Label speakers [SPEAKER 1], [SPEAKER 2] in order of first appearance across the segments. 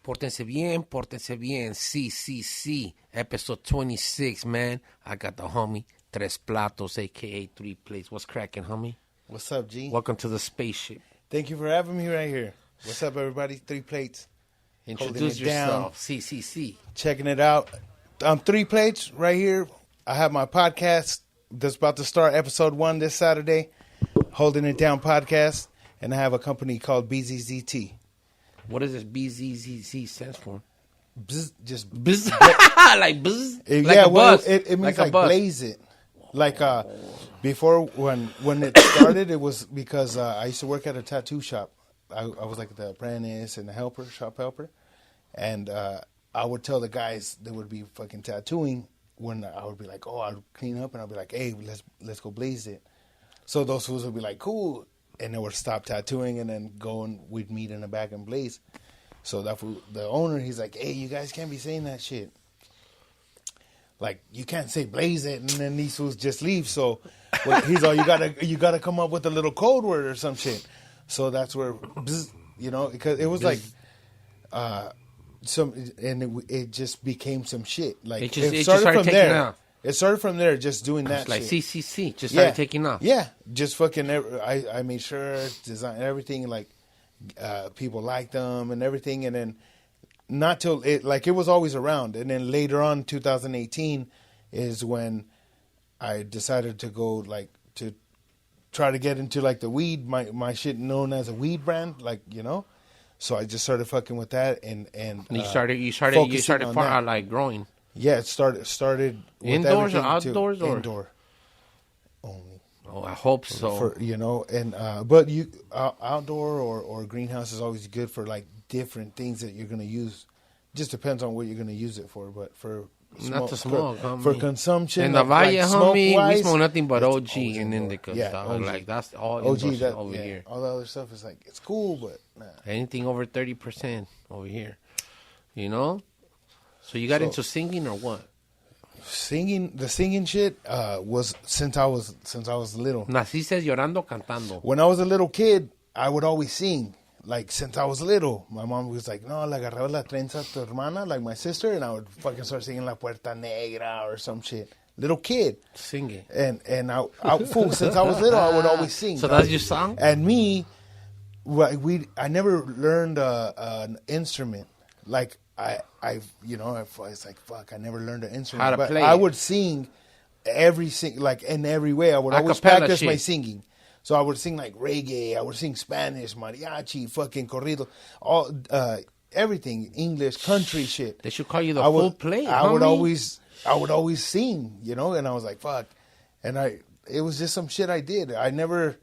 [SPEAKER 1] Portense Biennn, CCC, episode 26, man. I got the homie, Tres Platos, a.k.a. 3 Plates. What's cracking, homie?
[SPEAKER 2] What's up, G?
[SPEAKER 1] Welcome to the spaceship.
[SPEAKER 2] Thank you for having me right here. What's up, everybody? 3 Plates.
[SPEAKER 1] Introduce yourself, CCC.
[SPEAKER 2] Checking it out. I'm 3 Plates right here. I have my podcast that's about to start episode 1 this Saturday, Holding It Down podcast, and I have a company called BZZT.
[SPEAKER 1] What does this BZZZ stands for?
[SPEAKER 2] Bzz, just
[SPEAKER 1] Bzz. Like bzz?
[SPEAKER 2] Like
[SPEAKER 1] a buzz.
[SPEAKER 2] It means like
[SPEAKER 1] buzz.
[SPEAKER 2] blaze it. Like before when it started, it was because I used to work at a tattoo shop. I was like the apprentice and the helper, shop helper. And I would tell the guys that would be fucking tattooing when I would be like, oh, I'd clean up and I'd be like, hey, let's go blaze it. So those fools would be like, cool. And they would stop tattooing and then go and we'd meet in the back and blaze. So that fool, the owner, he's like, hey, you guys can't be saying that shit. Like, you can't say blaze it and then these fools just leave. So he's all, you gotta come up with a little code word or some shit. So that's where, because it was like, it just became some shit. Like
[SPEAKER 1] it started from there. Out.
[SPEAKER 2] It started from there, just doing that.
[SPEAKER 1] Like
[SPEAKER 2] shit.
[SPEAKER 1] CCC, just started taking off.
[SPEAKER 2] Yeah, just fucking. I made sure design everything like people liked them and everything, and then not till it was always around, and then later on, 2018 is when I decided to go to try to get into the weed, my shit known as a weed brand, So I just started fucking with that, and
[SPEAKER 1] you started growing.
[SPEAKER 2] Yeah, it started with
[SPEAKER 1] indoors or outdoors or
[SPEAKER 2] indoor only.
[SPEAKER 1] Oh, I hope so.
[SPEAKER 2] But you outdoor or greenhouse is always good for different things that you're gonna use. Just depends on what you're gonna use it for. But for
[SPEAKER 1] not to smoke,
[SPEAKER 2] for consumption.
[SPEAKER 1] In the Valle, homie, we smoke nothing but OG and
[SPEAKER 2] indoor.
[SPEAKER 1] indica stuff.
[SPEAKER 2] OG.
[SPEAKER 1] That's all
[SPEAKER 2] OG
[SPEAKER 1] over here.
[SPEAKER 2] All the other stuff is it's cool, but nah.
[SPEAKER 1] Anything over 30% over here, So you got into singing or what?
[SPEAKER 2] The singing shit was since I was little.
[SPEAKER 1] Naciste llorando, cantando.
[SPEAKER 2] When I was a little kid, I would always sing. Since I was little, my mom was like, "No, le agarraba la trenza a tu hermana," like my sister, and I would fucking start singing La Puerta Negra or some shit. Little kid
[SPEAKER 1] singing,
[SPEAKER 2] and since I was little, I would always sing.
[SPEAKER 1] So that's your song.
[SPEAKER 2] And me, I never learned an instrument. It's like, fuck, I never learned an instrument.
[SPEAKER 1] How to
[SPEAKER 2] but
[SPEAKER 1] play
[SPEAKER 2] I would sing in every way. I would always practice my singing. So I would sing reggae, I would sing Spanish, mariachi, fucking corrido, all everything, English, country shit.
[SPEAKER 1] They should call you the full play.
[SPEAKER 2] I would always sing, and I was like, fuck. And it was just some shit I did. I was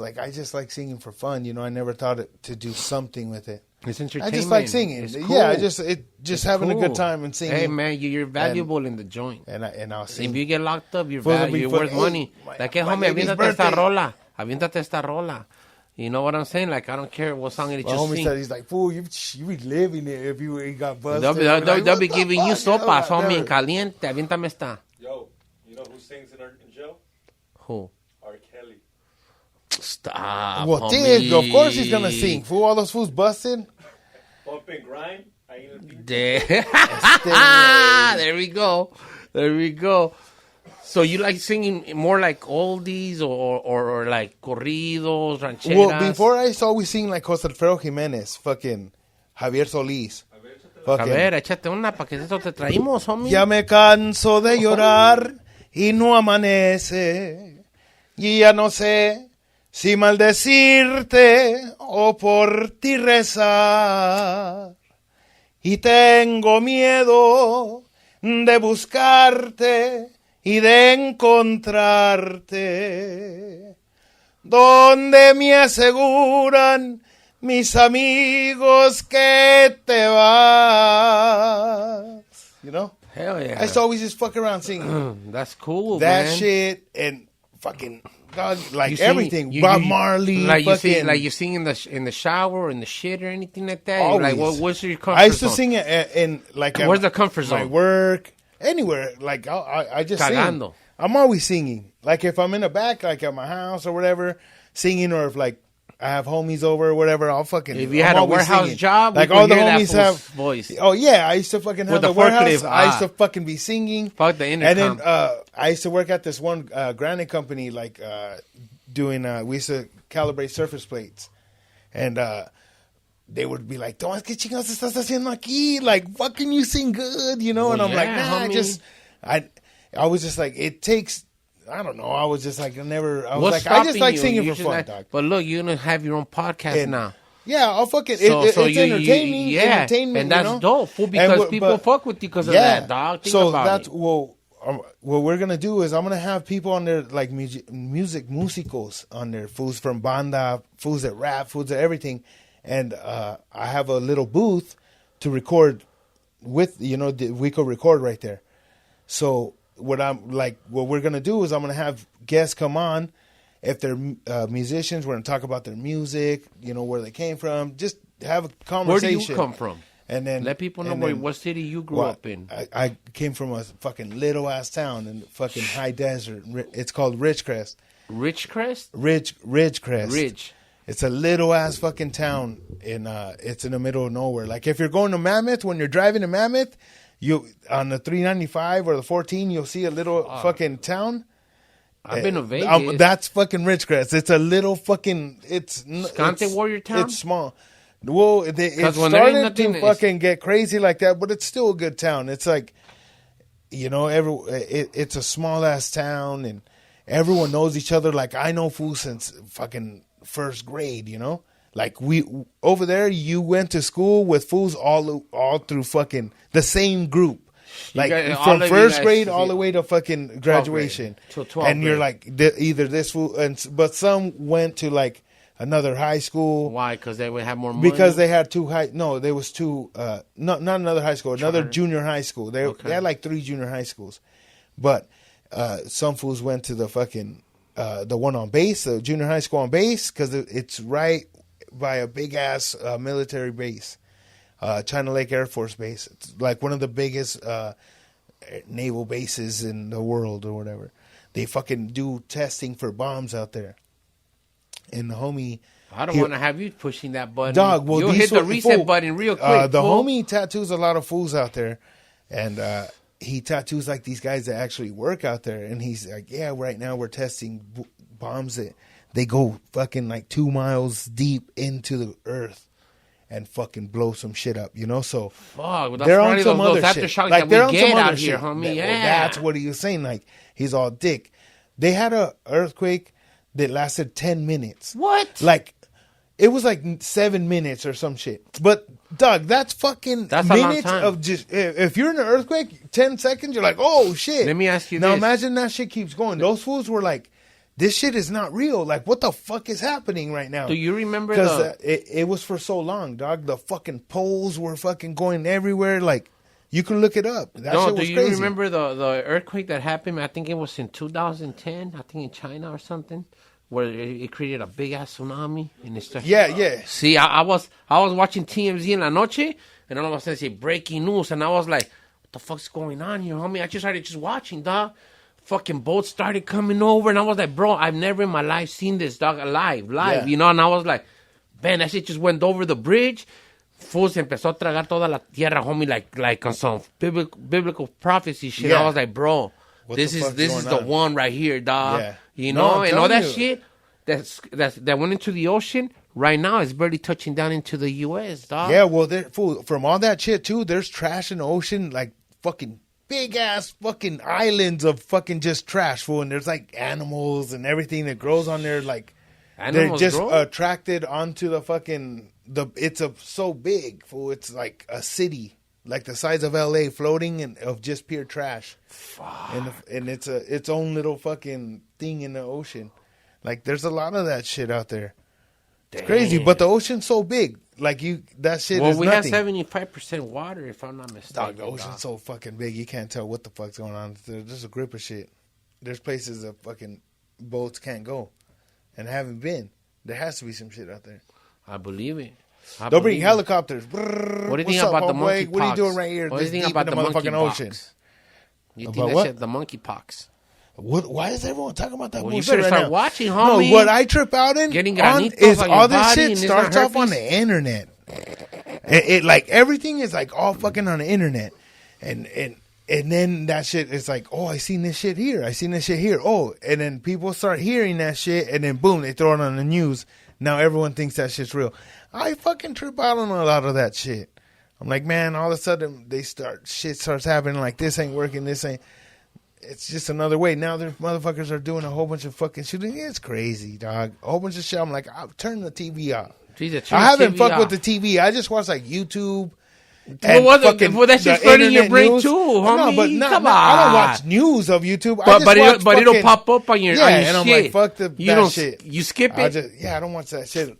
[SPEAKER 2] like, I just like singing for fun, I never thought to do something with it.
[SPEAKER 1] It's entertainment.
[SPEAKER 2] I just like singing.
[SPEAKER 1] It's cool.
[SPEAKER 2] Yeah, just having a good time and singing.
[SPEAKER 1] Hey man, you're valuable in the joint.
[SPEAKER 2] And I'll sing.
[SPEAKER 1] If you get locked up, you're worth money. Homie, aviéntate esta rola. You know what I'm saying? I don't care what song it is.
[SPEAKER 2] Homie said, he's like, fool, you be living it if you ain't got busted.
[SPEAKER 1] They'll be giving you sopas, homie, caliente. Aviéntame esta.
[SPEAKER 3] Yo, you know who sings in jail?
[SPEAKER 1] Who?
[SPEAKER 3] R. Kelly.
[SPEAKER 1] Stop,
[SPEAKER 2] well,
[SPEAKER 1] homie.
[SPEAKER 2] Of course he's gonna sing. Fool, all those fools busted.
[SPEAKER 3] Bump and grind.
[SPEAKER 1] There we go. So you like singing more like oldies or like corridos, rancheras?
[SPEAKER 2] Well, before I used to always sing like José Alfredo Jiménez, fucking Javier Solís.
[SPEAKER 1] A ver, échate una para que esto te traímos, homie.
[SPEAKER 2] Ya me canso de llorar y no amanece. Y ya no sé si maldecirte o por ti rezar. Y tengo miedo de buscarte y de encontrarte, donde me aseguran mis amigos que te vas.
[SPEAKER 1] Hell yeah.
[SPEAKER 2] I used to always just fuck around singing.
[SPEAKER 1] That's cool,
[SPEAKER 2] that
[SPEAKER 1] man.
[SPEAKER 2] shit and fucking God, everything. Bob Marley,
[SPEAKER 1] you sing in the shower, in the shit, or anything like that.
[SPEAKER 2] Always.
[SPEAKER 1] What's your comfort zone?
[SPEAKER 2] I used to sing in
[SPEAKER 1] where's the comfort zone?
[SPEAKER 2] My work. Anywhere, I just
[SPEAKER 1] Cagando.
[SPEAKER 2] sing. I'm always singing. If I'm in the back, at my house or whatever, singing, or if I have homies over or whatever, I'll fucking.
[SPEAKER 1] If you
[SPEAKER 2] I'm
[SPEAKER 1] had a
[SPEAKER 2] always
[SPEAKER 1] warehouse
[SPEAKER 2] singing.
[SPEAKER 1] job,
[SPEAKER 2] like
[SPEAKER 1] we
[SPEAKER 2] all
[SPEAKER 1] could
[SPEAKER 2] the
[SPEAKER 1] hear that
[SPEAKER 2] homies
[SPEAKER 1] fool's
[SPEAKER 2] have
[SPEAKER 1] voice.
[SPEAKER 2] Oh yeah, I used to fucking have
[SPEAKER 1] With
[SPEAKER 2] the
[SPEAKER 1] the
[SPEAKER 2] warehouse.
[SPEAKER 1] forklift,
[SPEAKER 2] I used to fucking be singing.
[SPEAKER 1] Fuck the intercom.
[SPEAKER 2] And then I used to work at this one granite company, like doing. We used to calibrate surface plates, and they would be like, "Don't que chingados estás haciendo aquí? Like, fucking, you sing good, you know?"
[SPEAKER 1] Well,
[SPEAKER 2] and I'm like,
[SPEAKER 1] yeah,
[SPEAKER 2] "Nah,
[SPEAKER 1] homie.
[SPEAKER 2] I was just like, it takes." I don't know. I was just like, I was
[SPEAKER 1] What's
[SPEAKER 2] like, I just
[SPEAKER 1] stopping
[SPEAKER 2] like
[SPEAKER 1] you?
[SPEAKER 2] singing
[SPEAKER 1] You
[SPEAKER 2] for
[SPEAKER 1] should
[SPEAKER 2] fun,
[SPEAKER 1] like-
[SPEAKER 2] dog.
[SPEAKER 1] But look, you're gonna have your own podcast
[SPEAKER 2] And-
[SPEAKER 1] now.
[SPEAKER 2] Yeah, I'll fucking.
[SPEAKER 1] So
[SPEAKER 2] It's
[SPEAKER 1] you-
[SPEAKER 2] entertaining.
[SPEAKER 1] yeah,
[SPEAKER 2] entertainment,
[SPEAKER 1] and that's
[SPEAKER 2] you know?
[SPEAKER 1] dope, fool,
[SPEAKER 2] And
[SPEAKER 1] because
[SPEAKER 2] what-
[SPEAKER 1] people
[SPEAKER 2] but-
[SPEAKER 1] fuck with you because of that, dog. Think
[SPEAKER 2] so
[SPEAKER 1] about
[SPEAKER 2] that's
[SPEAKER 1] it.
[SPEAKER 2] what we're gonna do is I'm gonna have people on there like music musicals on there, fools from banda, fools that rap, fools that everything, and I have a little booth to record with. We could record right there. So what we're gonna do is I'm gonna have guests come on. If they're musicians, we're gonna talk about their music, where they came from, just have a
[SPEAKER 1] Where
[SPEAKER 2] conversation.
[SPEAKER 1] do you come from?
[SPEAKER 2] And then
[SPEAKER 1] Let people know what city you grew up in.
[SPEAKER 2] I came from a fucking little ass town in the fucking high desert. It's called Ridgecrest.
[SPEAKER 1] Ridgecrest?
[SPEAKER 2] Ridgecrest.
[SPEAKER 1] Ridge.
[SPEAKER 2] It's a little ass fucking town it's in the middle of nowhere. Like if you're going to Mammoth, when you're driving to Mammoth, you on the 395 or the 14, you'll see a little fucking town.
[SPEAKER 1] I've been to Vegas.
[SPEAKER 2] That's fucking Ridgecrest. It's a little fucking.
[SPEAKER 1] Scante Warrior Town.
[SPEAKER 2] It's small. Well, it
[SPEAKER 1] when there ain't
[SPEAKER 2] started
[SPEAKER 1] nothing,
[SPEAKER 2] to fucking get crazy like that, but it's still a good town. It's like, it's a small ass town, and everyone knows each other. Like I know fools since fucking first grade. Like we over there, you went to school with fools all through fucking the same group. Like from first grade all the way to fucking graduation,
[SPEAKER 1] till 12th
[SPEAKER 2] and you're
[SPEAKER 1] grade.
[SPEAKER 2] like either this fool, but some went to like another high school.
[SPEAKER 1] Why? Because they would have more money?
[SPEAKER 2] Because they had two high. No, there was two. Not another high school. Another junior high school. They had like 3 junior high schools, but some fools went to the fucking the one on base, the junior high school on base, because it's right by a big ass military base. China Lake Air Force Base. It's like one of the biggest naval bases in the world or whatever. They fucking do testing for bombs out there. And the homie...
[SPEAKER 1] I don't want to have you pushing that button.
[SPEAKER 2] Dog, well,
[SPEAKER 1] you'll hit the reset button real quick.
[SPEAKER 2] The homie tattoos a lot of fools out there. And he tattoos like these guys that actually work out there. And he's like, yeah, right now we're testing bombs that they go fucking like 2 miles deep into the earth. And fucking blow some shit up, So
[SPEAKER 1] fuck, that's
[SPEAKER 2] they're on
[SPEAKER 1] probably
[SPEAKER 2] some
[SPEAKER 1] those
[SPEAKER 2] other
[SPEAKER 1] aftershocks
[SPEAKER 2] shit. Like
[SPEAKER 1] that
[SPEAKER 2] they're
[SPEAKER 1] we
[SPEAKER 2] on
[SPEAKER 1] get
[SPEAKER 2] some
[SPEAKER 1] out
[SPEAKER 2] other
[SPEAKER 1] here,
[SPEAKER 2] shit.
[SPEAKER 1] homie.
[SPEAKER 2] Well,
[SPEAKER 1] Yeah,
[SPEAKER 2] that's what he was saying. Like he's all dick. They had a earthquake that lasted 10 minutes.
[SPEAKER 1] What?
[SPEAKER 2] Like it was like 7 minutes or some shit. But Doug, that's fucking
[SPEAKER 1] That's a long
[SPEAKER 2] minutes
[SPEAKER 1] time.
[SPEAKER 2] of just. If you're in an earthquake, 10 seconds, you're like, oh shit.
[SPEAKER 1] Let me ask you
[SPEAKER 2] now.
[SPEAKER 1] this.
[SPEAKER 2] Imagine that shit keeps going. Those fools were like, this shit is not real. Like, what the fuck is happening right now?
[SPEAKER 1] Do you remember
[SPEAKER 2] Because it was for so long, dog. The fucking poles were fucking going everywhere. Like, you can look it up. That shit was
[SPEAKER 1] do you
[SPEAKER 2] crazy.
[SPEAKER 1] remember the earthquake that happened? I think it was in 2010. I think in China or something, where it created a big ass tsunami. And it started,
[SPEAKER 2] Yeah.
[SPEAKER 1] See, I was watching TMZ in la noche, and all of a sudden say breaking news, and I was like, "What the fuck's going on here, homie?" I just started watching, dog. Fucking boats started coming over, and I was like, bro, I've never in my life seen this, dog, live,
[SPEAKER 2] Yeah.
[SPEAKER 1] And I was like, man, that shit just went over the bridge. Fool se empezó a tragar toda la tierra, homie, like on some biblical prophecy shit.
[SPEAKER 2] Yeah.
[SPEAKER 1] I was like, bro,
[SPEAKER 2] What
[SPEAKER 1] this
[SPEAKER 2] the
[SPEAKER 1] is
[SPEAKER 2] fuck's
[SPEAKER 1] this
[SPEAKER 2] going
[SPEAKER 1] is the
[SPEAKER 2] on?
[SPEAKER 1] one right here, dog.
[SPEAKER 2] Yeah.
[SPEAKER 1] You
[SPEAKER 2] No,
[SPEAKER 1] know,
[SPEAKER 2] I'm
[SPEAKER 1] and all that
[SPEAKER 2] telling
[SPEAKER 1] shit that went into the ocean right now is barely touching down into the U.S., dog.
[SPEAKER 2] Yeah, well, fool, from all that shit, too, there's trash in the ocean, like fucking big ass fucking islands of fucking just trash, fool. And there's like animals and everything that grows on there. Like,
[SPEAKER 1] Animals
[SPEAKER 2] they're just
[SPEAKER 1] grow?
[SPEAKER 2] attracted onto the fucking, it's so big, fool. It's like a city, like the size of LA, floating and of just pure trash.
[SPEAKER 1] Fuck.
[SPEAKER 2] And it's its own little fucking thing in the ocean. Like, there's a lot of that shit out there. It's crazy, but the ocean's so big. Like, that shit
[SPEAKER 1] Well,
[SPEAKER 2] is
[SPEAKER 1] we
[SPEAKER 2] nothing.
[SPEAKER 1] have 75% water, if I'm not mistaken.
[SPEAKER 2] Dog, the ocean's so fucking big, you can't tell what the fuck's going on. There's a grip of shit. There's places that fucking boats can't go and haven't been. There has to be some shit out there.
[SPEAKER 1] I believe it.
[SPEAKER 2] They'll bring helicopters.
[SPEAKER 1] What do you think
[SPEAKER 2] What's up,
[SPEAKER 1] about the
[SPEAKER 2] homeboy?
[SPEAKER 1] monkeypox?
[SPEAKER 2] What are you doing right here?
[SPEAKER 1] What do you
[SPEAKER 2] this
[SPEAKER 1] think
[SPEAKER 2] deep
[SPEAKER 1] about
[SPEAKER 2] in
[SPEAKER 1] the
[SPEAKER 2] the motherfucking
[SPEAKER 1] monkeypox?
[SPEAKER 2] ocean?
[SPEAKER 1] You
[SPEAKER 2] About
[SPEAKER 1] think that
[SPEAKER 2] what?
[SPEAKER 1] shit, the monkeypox?
[SPEAKER 2] What? Why is everyone talking about that
[SPEAKER 1] Well, you
[SPEAKER 2] bullshit
[SPEAKER 1] better
[SPEAKER 2] right
[SPEAKER 1] start
[SPEAKER 2] now?
[SPEAKER 1] watching, homie.
[SPEAKER 2] No, what I trip out in
[SPEAKER 1] Getting
[SPEAKER 2] on
[SPEAKER 1] granitos
[SPEAKER 2] is
[SPEAKER 1] on
[SPEAKER 2] all
[SPEAKER 1] your
[SPEAKER 2] this
[SPEAKER 1] body
[SPEAKER 2] shit
[SPEAKER 1] and it's
[SPEAKER 2] starts
[SPEAKER 1] not
[SPEAKER 2] off on
[SPEAKER 1] herpes.
[SPEAKER 2] the internet. It like everything is like all fucking on the internet, and then that shit is like, oh, I seen this shit here, I seen this shit here. Oh, and then people start hearing that shit, and then boom, they throw it on the news. Now everyone thinks that shit's real. I fucking trip out on a lot of that shit. I'm like, man, all of a sudden shit starts happening like this ain't working, this ain't. It's just another way. Now their motherfuckers are doing a whole bunch of fucking shooting. It's crazy, dog. A whole bunch of shit. I'm like, I'll turn the TV off.
[SPEAKER 1] Jesus,
[SPEAKER 2] I haven't
[SPEAKER 1] TV
[SPEAKER 2] fucked
[SPEAKER 1] off.
[SPEAKER 2] with the TV. I just watch like YouTube.
[SPEAKER 1] Well, that shit's burning your brain too, homie.
[SPEAKER 2] No, but
[SPEAKER 1] Come on.
[SPEAKER 2] I don't watch news of YouTube.
[SPEAKER 1] But it'll pop up on your
[SPEAKER 2] yeah,
[SPEAKER 1] on your
[SPEAKER 2] and
[SPEAKER 1] shit.
[SPEAKER 2] I'm like, fuck that shit.
[SPEAKER 1] You skip
[SPEAKER 2] I
[SPEAKER 1] it.
[SPEAKER 2] I don't watch that shit.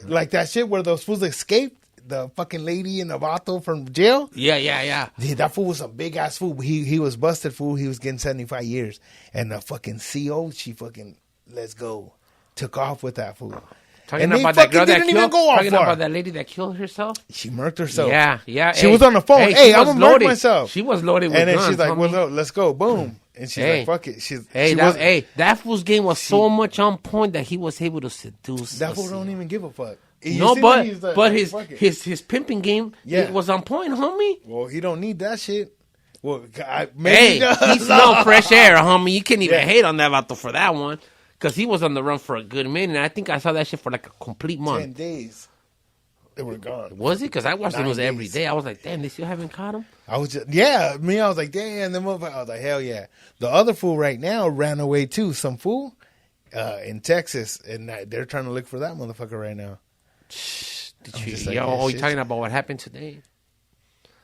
[SPEAKER 2] Like that shit where those fools escaped. The fucking lady in the vato from jail.
[SPEAKER 1] Yeah.
[SPEAKER 2] Dude, that fool was a big ass fool. He was busted, fool. He was getting 75 years. And the fucking CO, she fucking, let's go. Took off with that fool.
[SPEAKER 1] Talking
[SPEAKER 2] and
[SPEAKER 1] about that girl that
[SPEAKER 2] didn't even go off
[SPEAKER 1] talking
[SPEAKER 2] far.
[SPEAKER 1] about that lady that killed herself.
[SPEAKER 2] She murked herself.
[SPEAKER 1] Yeah.
[SPEAKER 2] She was on the phone. Hey, I'm going to murk myself.
[SPEAKER 1] She was loaded with
[SPEAKER 2] guns. And then
[SPEAKER 1] guns,
[SPEAKER 2] she's like,
[SPEAKER 1] homie.
[SPEAKER 2] well, no, let's go. Boom. And she's like, fuck it.
[SPEAKER 1] That fool's game was so much on point that he was able to seduce.
[SPEAKER 2] That fool don't even give a fuck.
[SPEAKER 1] No, but his pimping game it was on point, homie.
[SPEAKER 2] Well, he don't need that shit. Well,
[SPEAKER 1] he's no fresh air, homie. You can't even hate on that vato for that one. Because he was on the run for a good minute. I think I saw that shit for like a complete month.
[SPEAKER 2] 10 days. They were gone.
[SPEAKER 1] Was it? Because I watched the news every
[SPEAKER 2] days.
[SPEAKER 1] day. I was like, damn, they still haven't caught him?
[SPEAKER 2] I was like, damn, the motherfucker. I was like, hell yeah. The other fool right now ran away too. Some fool in Texas. And they're trying to look for that motherfucker right now.
[SPEAKER 1] You talking about what happened today?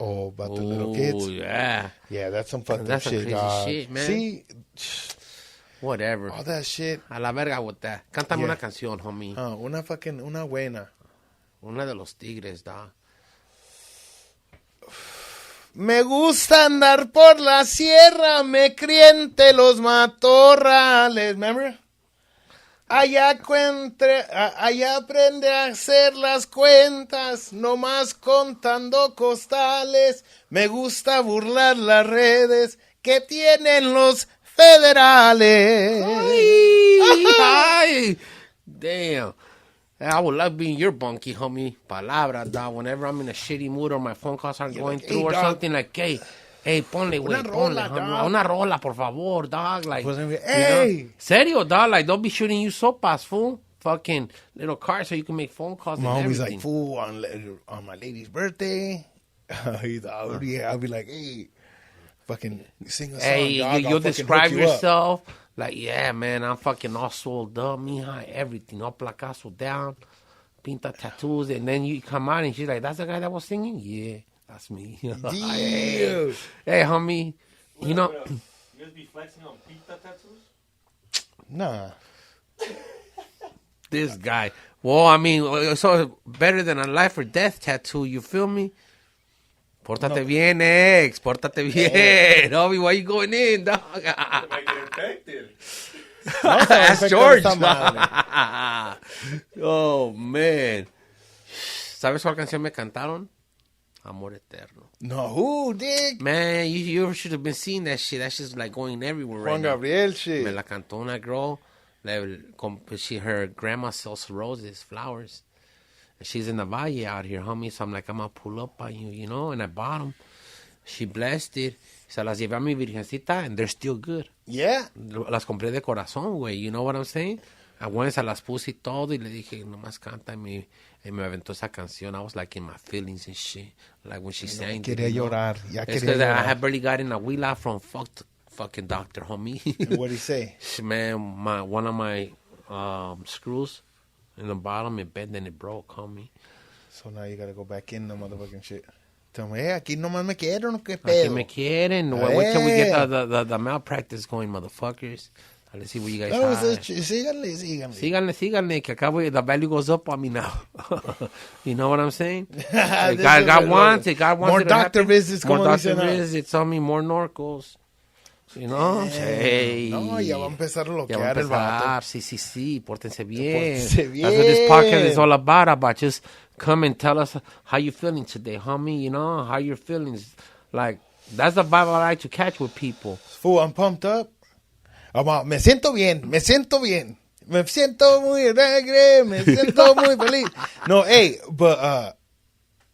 [SPEAKER 2] Oh, about the little kids?
[SPEAKER 1] Yeah.
[SPEAKER 2] Yeah, that's some fucked up
[SPEAKER 1] That's some
[SPEAKER 2] shit,
[SPEAKER 1] crazy
[SPEAKER 2] dog.
[SPEAKER 1] shit, man.
[SPEAKER 2] See?
[SPEAKER 1] Whatever.
[SPEAKER 2] All that shit.
[SPEAKER 1] A la verga with that. Cántame una canción, homie.
[SPEAKER 2] Una buena.
[SPEAKER 1] Una de los tigres, dog.
[SPEAKER 2] Me gusta andar por la sierra, me crié entre los matorrales. Remember? Allá aprende a hacer las cuentas, nomás contando costales. Me gusta burlar las redes que tienen los federales.
[SPEAKER 1] Ay, damn. I would love being your bunkie, homie. Palabra, dog. Whenever I'm in a shitty mood or my phone calls aren't going
[SPEAKER 2] like,
[SPEAKER 1] through
[SPEAKER 2] hey,
[SPEAKER 1] or
[SPEAKER 2] dog.
[SPEAKER 1] something, like, hey, ponle, güey, ponle.
[SPEAKER 2] rola,
[SPEAKER 1] homie.
[SPEAKER 2] dog.
[SPEAKER 1] Una rola, por favor, dog. Like,
[SPEAKER 2] hey.
[SPEAKER 1] Serio, dog. Like, don't be shooting you sopas, fool. Fucking little car so you can make phone calls
[SPEAKER 2] My
[SPEAKER 1] and
[SPEAKER 2] homie's
[SPEAKER 1] everything.
[SPEAKER 2] like, fool, on my lady's birthday. I'll be like, hey, fucking sing a song,
[SPEAKER 1] Hey,
[SPEAKER 2] dog.
[SPEAKER 1] you'll
[SPEAKER 2] I'll fucking
[SPEAKER 1] describe
[SPEAKER 2] hook you up.
[SPEAKER 1] yourself. Like, yeah, man, I'm fucking all sold up, mija, everything. All placazo down, pinta tattoos. And then you come out and she's like, that's the guy that was singing? Yeah, that's me. hey, homie, you know.
[SPEAKER 3] You guys be flexing on pinta tattoos?
[SPEAKER 2] Nah.
[SPEAKER 1] This guy. Well, I mean, so better than a life or death tattoo, you feel me? Pórtate bien, ex. Pórtate bien. Homie, why you going in, dog?
[SPEAKER 3] I might get infected.
[SPEAKER 1] That's George. Oh, man. ¿Sabes cuál canción me cantaron? Amor Eterno.
[SPEAKER 2] No, who, dick?
[SPEAKER 1] Man, you should have been seeing that shit. That shit's like going everywhere right
[SPEAKER 2] Juan
[SPEAKER 1] now.
[SPEAKER 2] Gabriel shit.
[SPEAKER 1] Me la cantó una girl. Her grandma sells roses, flowers. And she's in the valle out here, homie. So I'm like, I'm going to pull up on you, you know? And I bought them. She blessed it. Se las llevé a mi virgencita, and they're still good.
[SPEAKER 2] Yeah.
[SPEAKER 1] Las compré de corazón, güey. You know what I'm saying? A güey se las puse y todo. Y le dije, nomás canta. Y me aventó esa canción. I was like in my feelings and shit. Like when she sang it.
[SPEAKER 2] Quería llorar. Ya
[SPEAKER 1] It's
[SPEAKER 2] quería
[SPEAKER 1] because I
[SPEAKER 2] llorar.
[SPEAKER 1] had barely got in a huila from fucking doctor, homie.
[SPEAKER 2] And what'd he say?
[SPEAKER 1] Man, one of my screws in the bottom, it bent and it broke, homie.
[SPEAKER 2] So now you gotta go back in the motherfucking shit. Tell me, hey, aquí nomás me quieren, ¿qué
[SPEAKER 1] Aquí
[SPEAKER 2] pedo?
[SPEAKER 1] me quieren. Wait till we get the malpractice going, motherfuckers. Let's see what you guys have. Síganle, que acá the value goes up on me now. You know what I'm saying? God wants it. God wants
[SPEAKER 2] more
[SPEAKER 1] it to
[SPEAKER 2] doctor
[SPEAKER 1] happen.
[SPEAKER 2] visits.
[SPEAKER 1] More
[SPEAKER 2] como
[SPEAKER 1] doctor
[SPEAKER 2] dicen, ¿no?
[SPEAKER 1] visits on me, more Norcos. You know? Hey.
[SPEAKER 2] No, ya va a empezar a
[SPEAKER 1] Ya va a
[SPEAKER 2] loquear el vato.
[SPEAKER 1] empezar. Sí. Pórtense bien.
[SPEAKER 2] Pórtense bien.
[SPEAKER 1] That's what this podcast is all about. Just come and tell us how you feeling today, homie. You know, how your feelings. Like, That's the vibe I like to catch with people.
[SPEAKER 2] Fool, I'm pumped up. Me siento bien. Me siento muy alegre. Me siento muy feliz. No, hey, but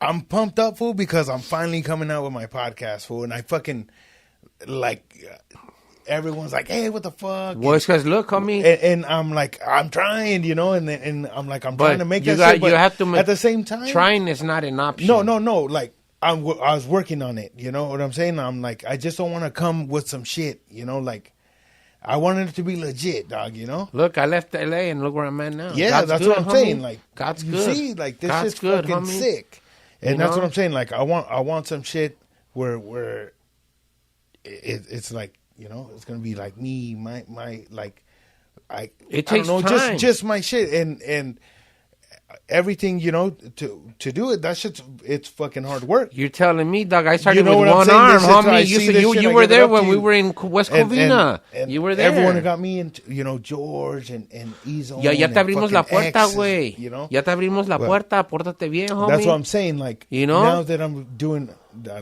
[SPEAKER 2] I'm pumped up, fool, because I'm finally coming out with my podcast, fool, and I fucking like. Everyone's like, "Hey, what the fuck?"
[SPEAKER 1] Well, it's because look, homie.
[SPEAKER 2] And I'm like, I'm trying, you know, and I'm like, I'm trying to make it. But
[SPEAKER 1] you have to
[SPEAKER 2] at the same time,
[SPEAKER 1] trying is not an option.
[SPEAKER 2] No. Like I was working on it. You know what I'm saying? I'm like, I just don't want to come with some shit. You know, like I wanted it to be legit, dog. You know.
[SPEAKER 1] Look, I left LA and look where I'm at now.
[SPEAKER 2] Yeah,
[SPEAKER 1] God's
[SPEAKER 2] that's
[SPEAKER 1] good,
[SPEAKER 2] what I'm
[SPEAKER 1] homie.
[SPEAKER 2] saying. Like
[SPEAKER 1] God's
[SPEAKER 2] you
[SPEAKER 1] good.
[SPEAKER 2] see, like this
[SPEAKER 1] God's
[SPEAKER 2] shit's
[SPEAKER 1] good,
[SPEAKER 2] fucking
[SPEAKER 1] homie.
[SPEAKER 2] sick, and
[SPEAKER 1] You
[SPEAKER 2] that's
[SPEAKER 1] know?
[SPEAKER 2] what I'm saying. Like I want some shit where it's like. You know, it's gonna be like me, my like,
[SPEAKER 1] It takes
[SPEAKER 2] I don't know,
[SPEAKER 1] time.
[SPEAKER 2] just my shit and everything. You know, to do it, that shit's it's fucking hard work.
[SPEAKER 1] You're telling me, dog. I started
[SPEAKER 2] You know
[SPEAKER 1] with
[SPEAKER 2] what I'm
[SPEAKER 1] one
[SPEAKER 2] saying?
[SPEAKER 1] arm,
[SPEAKER 2] This is why I
[SPEAKER 1] homie.
[SPEAKER 2] see this shit,
[SPEAKER 1] You
[SPEAKER 2] I
[SPEAKER 1] were
[SPEAKER 2] give it
[SPEAKER 1] there
[SPEAKER 2] up
[SPEAKER 1] when
[SPEAKER 2] to
[SPEAKER 1] we
[SPEAKER 2] you.
[SPEAKER 1] were in West
[SPEAKER 2] And
[SPEAKER 1] Covina. You were there.
[SPEAKER 2] Everyone got me into, you know, George and Ezo.
[SPEAKER 1] Ya te abrimos la puerta, güey.
[SPEAKER 2] You know,
[SPEAKER 1] Ya te abrimos la
[SPEAKER 2] Well,
[SPEAKER 1] puerta. Pórtate bien, homie.
[SPEAKER 2] that's what I'm saying. Like,
[SPEAKER 1] You know?
[SPEAKER 2] now that I'm doing,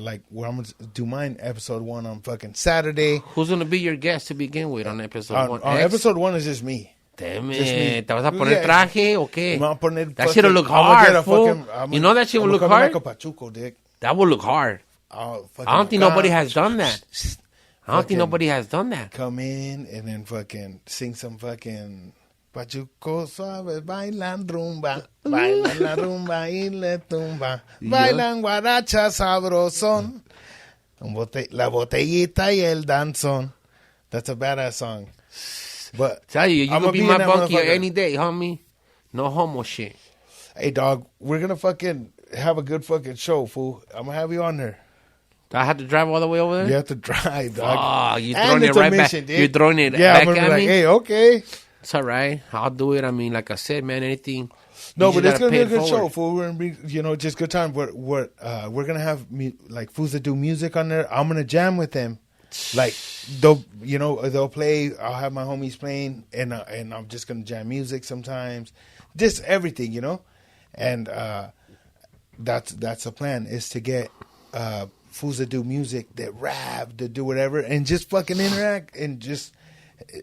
[SPEAKER 2] like, where I'm gonna do mine, episode 1 on fucking Saturday.
[SPEAKER 1] Who's going to be your guest to begin with on episode
[SPEAKER 2] On
[SPEAKER 1] 1?
[SPEAKER 2] episode 1 is just me.
[SPEAKER 1] Damn
[SPEAKER 2] Just me.
[SPEAKER 1] it. ¿Te vas a poner
[SPEAKER 2] Yeah.
[SPEAKER 1] traje o qué?
[SPEAKER 2] I'm gonna poner
[SPEAKER 1] That shit'll look hard, fool. You know that shit will look hard?
[SPEAKER 2] Like a Pachuco, dick.
[SPEAKER 1] That will look hard.
[SPEAKER 2] Oh,
[SPEAKER 1] I don't think nobody has done that. I don't
[SPEAKER 2] Fucking-
[SPEAKER 1] think nobody has done that.
[SPEAKER 2] Come in and then fucking sing some fucking Pachuco suave, bailan rumba, bailan la rumba y le tumba, bailan guaracha sabrosón, la botellita y el danzón. That's a badass song. But
[SPEAKER 1] Tell you
[SPEAKER 2] I'ma
[SPEAKER 1] gonna be
[SPEAKER 2] in
[SPEAKER 1] my
[SPEAKER 2] that
[SPEAKER 1] bunkie
[SPEAKER 2] motherfucker.
[SPEAKER 1] any day, homie. No homo shit.
[SPEAKER 2] Hey, dog, we're gonna fucking have a good fucking show, fool. I'm gonna have you on there.
[SPEAKER 1] Do I have to drive all the way over there?
[SPEAKER 2] You have to drive, dog.
[SPEAKER 1] Oh, you're
[SPEAKER 2] And
[SPEAKER 1] throwing it
[SPEAKER 2] it's a
[SPEAKER 1] right
[SPEAKER 2] mission,
[SPEAKER 1] back.
[SPEAKER 2] dude.
[SPEAKER 1] You're throwing it
[SPEAKER 2] Yeah,
[SPEAKER 1] back
[SPEAKER 2] I'm gonna
[SPEAKER 1] at
[SPEAKER 2] be like,
[SPEAKER 1] me?
[SPEAKER 2] hey, okay.
[SPEAKER 1] It's all right. I'll do it. I mean, like I said, man, anything.
[SPEAKER 2] No,
[SPEAKER 1] you
[SPEAKER 2] but
[SPEAKER 1] just
[SPEAKER 2] it's gonna be
[SPEAKER 1] gotta
[SPEAKER 2] a
[SPEAKER 1] pay
[SPEAKER 2] good
[SPEAKER 1] it
[SPEAKER 2] show,
[SPEAKER 1] forward.
[SPEAKER 2] fool. We're gonna be, you know, just good time. We're gonna have like fools that do music on there. I'm gonna jam with them. Like they'll play. I'll have my homies playing, and I'm just gonna jam music sometimes. Just everything, you know. And that's the plan, is to get fools that do music, that rap, that do whatever, and just fucking interact and just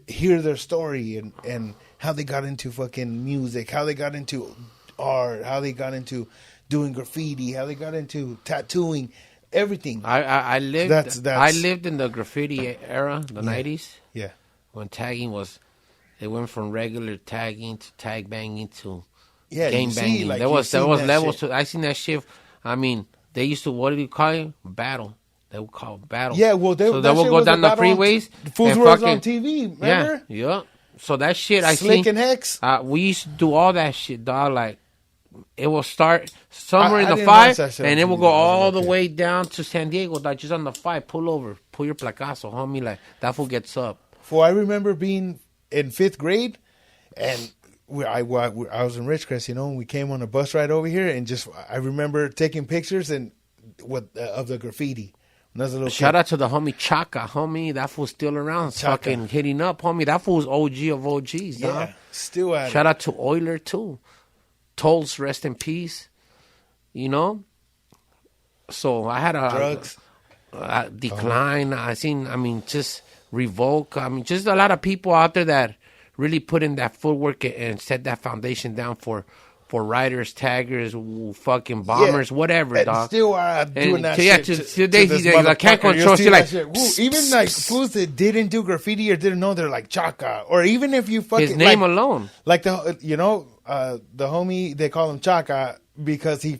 [SPEAKER 2] hear their story and how they got into fucking music, how they got into art, how they got into doing graffiti, how they got into tattooing, everything.
[SPEAKER 1] I lived.
[SPEAKER 2] That's-
[SPEAKER 1] I lived in the graffiti era, the 90s,
[SPEAKER 2] Yeah.
[SPEAKER 1] when tagging was. It went from regular tagging to tag banging to
[SPEAKER 2] Yeah,
[SPEAKER 1] game
[SPEAKER 2] you see,
[SPEAKER 1] banging.
[SPEAKER 2] like,
[SPEAKER 1] there
[SPEAKER 2] you've
[SPEAKER 1] was
[SPEAKER 2] seen that
[SPEAKER 1] levels
[SPEAKER 2] shit.
[SPEAKER 1] to. I seen that shit. I mean, they used to, what do you call it? Battle. They would call it battle.
[SPEAKER 2] Yeah, well,
[SPEAKER 1] so they
[SPEAKER 2] that
[SPEAKER 1] would
[SPEAKER 2] shit
[SPEAKER 1] go
[SPEAKER 2] was a
[SPEAKER 1] down the
[SPEAKER 2] battle on
[SPEAKER 1] freeways.
[SPEAKER 2] The fools
[SPEAKER 1] and
[SPEAKER 2] were on
[SPEAKER 1] fucking-
[SPEAKER 2] TV, remember?
[SPEAKER 1] Yeah. So that shit I
[SPEAKER 2] Slick
[SPEAKER 1] seen.
[SPEAKER 2] and Hex.
[SPEAKER 1] We used to do all that shit, dog. Like, it will start somewhere
[SPEAKER 2] I
[SPEAKER 1] in the
[SPEAKER 2] didn't watch
[SPEAKER 1] 5,
[SPEAKER 2] that shit
[SPEAKER 1] and
[SPEAKER 2] on
[SPEAKER 1] it will
[SPEAKER 2] TV.
[SPEAKER 1] go
[SPEAKER 2] I was
[SPEAKER 1] all
[SPEAKER 2] like,
[SPEAKER 1] the
[SPEAKER 2] okay.
[SPEAKER 1] way down to San Diego, dog. Just on the 5, pull over, pull your placazo, homie. Like, that fool gets up.
[SPEAKER 2] For I remember being in 5th grade, and I was in Ridgecrest, you know, and we came on a bus ride over here, and just I remember taking pictures and of the graffiti. When I was a little
[SPEAKER 1] Shout
[SPEAKER 2] kid.
[SPEAKER 1] out to the homie Chaka, homie. That fool's still around,
[SPEAKER 2] Chaka.
[SPEAKER 1] fucking hitting up, homie. That fool's OG of OGs, dog.
[SPEAKER 2] Yeah, still at
[SPEAKER 1] Shout
[SPEAKER 2] it.
[SPEAKER 1] out to Euler too. Tolls, rest in peace. You know. So I had a
[SPEAKER 2] Drugs.
[SPEAKER 1] decline. Just Revoke. I mean, just a lot of people out there that really put in that footwork and set that foundation down for riders, taggers, fucking bombers, whatever,
[SPEAKER 2] and
[SPEAKER 1] dog.
[SPEAKER 2] still are doing
[SPEAKER 1] And
[SPEAKER 2] that
[SPEAKER 1] to- yeah,
[SPEAKER 2] shit.
[SPEAKER 1] to today,
[SPEAKER 2] this
[SPEAKER 1] he's like, I can't
[SPEAKER 2] motherfucker.
[SPEAKER 1] control.
[SPEAKER 2] You
[SPEAKER 1] She's like,
[SPEAKER 2] see that shit. Woo, even like fools that didn't do graffiti or didn't know, they're like Chaka. Or even if you fucking
[SPEAKER 1] his name
[SPEAKER 2] like,
[SPEAKER 1] alone.
[SPEAKER 2] like the homie, they call him Chaka because he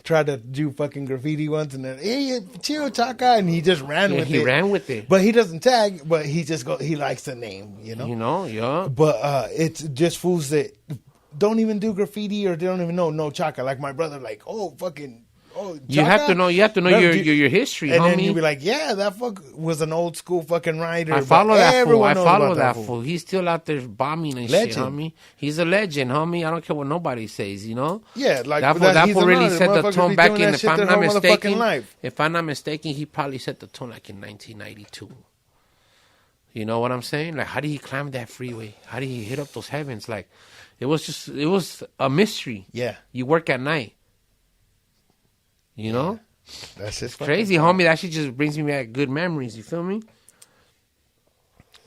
[SPEAKER 2] tried to do fucking graffiti once, and then, hey, chill, Chaka, and he just ran
[SPEAKER 1] Yeah,
[SPEAKER 2] with
[SPEAKER 1] he
[SPEAKER 2] it.
[SPEAKER 1] ran with it.
[SPEAKER 2] But he doesn't tag, but he just he likes the name, you know.
[SPEAKER 1] You know, yeah.
[SPEAKER 2] But it's just fools that don't even do graffiti or they don't even know no Chaka. Like my brother, like,
[SPEAKER 1] You have to know. You have to know
[SPEAKER 2] Remember,
[SPEAKER 1] your history,
[SPEAKER 2] and
[SPEAKER 1] homie.
[SPEAKER 2] then you'll be like, yeah, that fuck was an old school fucking rider.
[SPEAKER 1] I
[SPEAKER 2] but
[SPEAKER 1] follow that fool.
[SPEAKER 2] everyone
[SPEAKER 1] I
[SPEAKER 2] knows
[SPEAKER 1] follow
[SPEAKER 2] about
[SPEAKER 1] that fool. He's still out there bombing and
[SPEAKER 2] Legend.
[SPEAKER 1] shit, homie. He's a legend, homie. I don't care what nobody says, you know.
[SPEAKER 2] Yeah, like
[SPEAKER 1] that
[SPEAKER 2] he's
[SPEAKER 1] fool really
[SPEAKER 2] another
[SPEAKER 1] set the
[SPEAKER 2] motherfucker
[SPEAKER 1] tone
[SPEAKER 2] be
[SPEAKER 1] back
[SPEAKER 2] doing
[SPEAKER 1] in.
[SPEAKER 2] that
[SPEAKER 1] If
[SPEAKER 2] shit
[SPEAKER 1] I'm
[SPEAKER 2] their
[SPEAKER 1] not
[SPEAKER 2] whole motherfucking
[SPEAKER 1] mistaken,
[SPEAKER 2] life.
[SPEAKER 1] if I'm not mistaken, he probably set the tone like in 1992. You know what I'm saying? Like, how did he climb that freeway? How did he hit up those heavens? Like, it was a mystery.
[SPEAKER 2] Yeah.
[SPEAKER 1] You work at night. You know?
[SPEAKER 2] That's just
[SPEAKER 1] Crazy, homie. That shit just brings me back good memories. You feel me?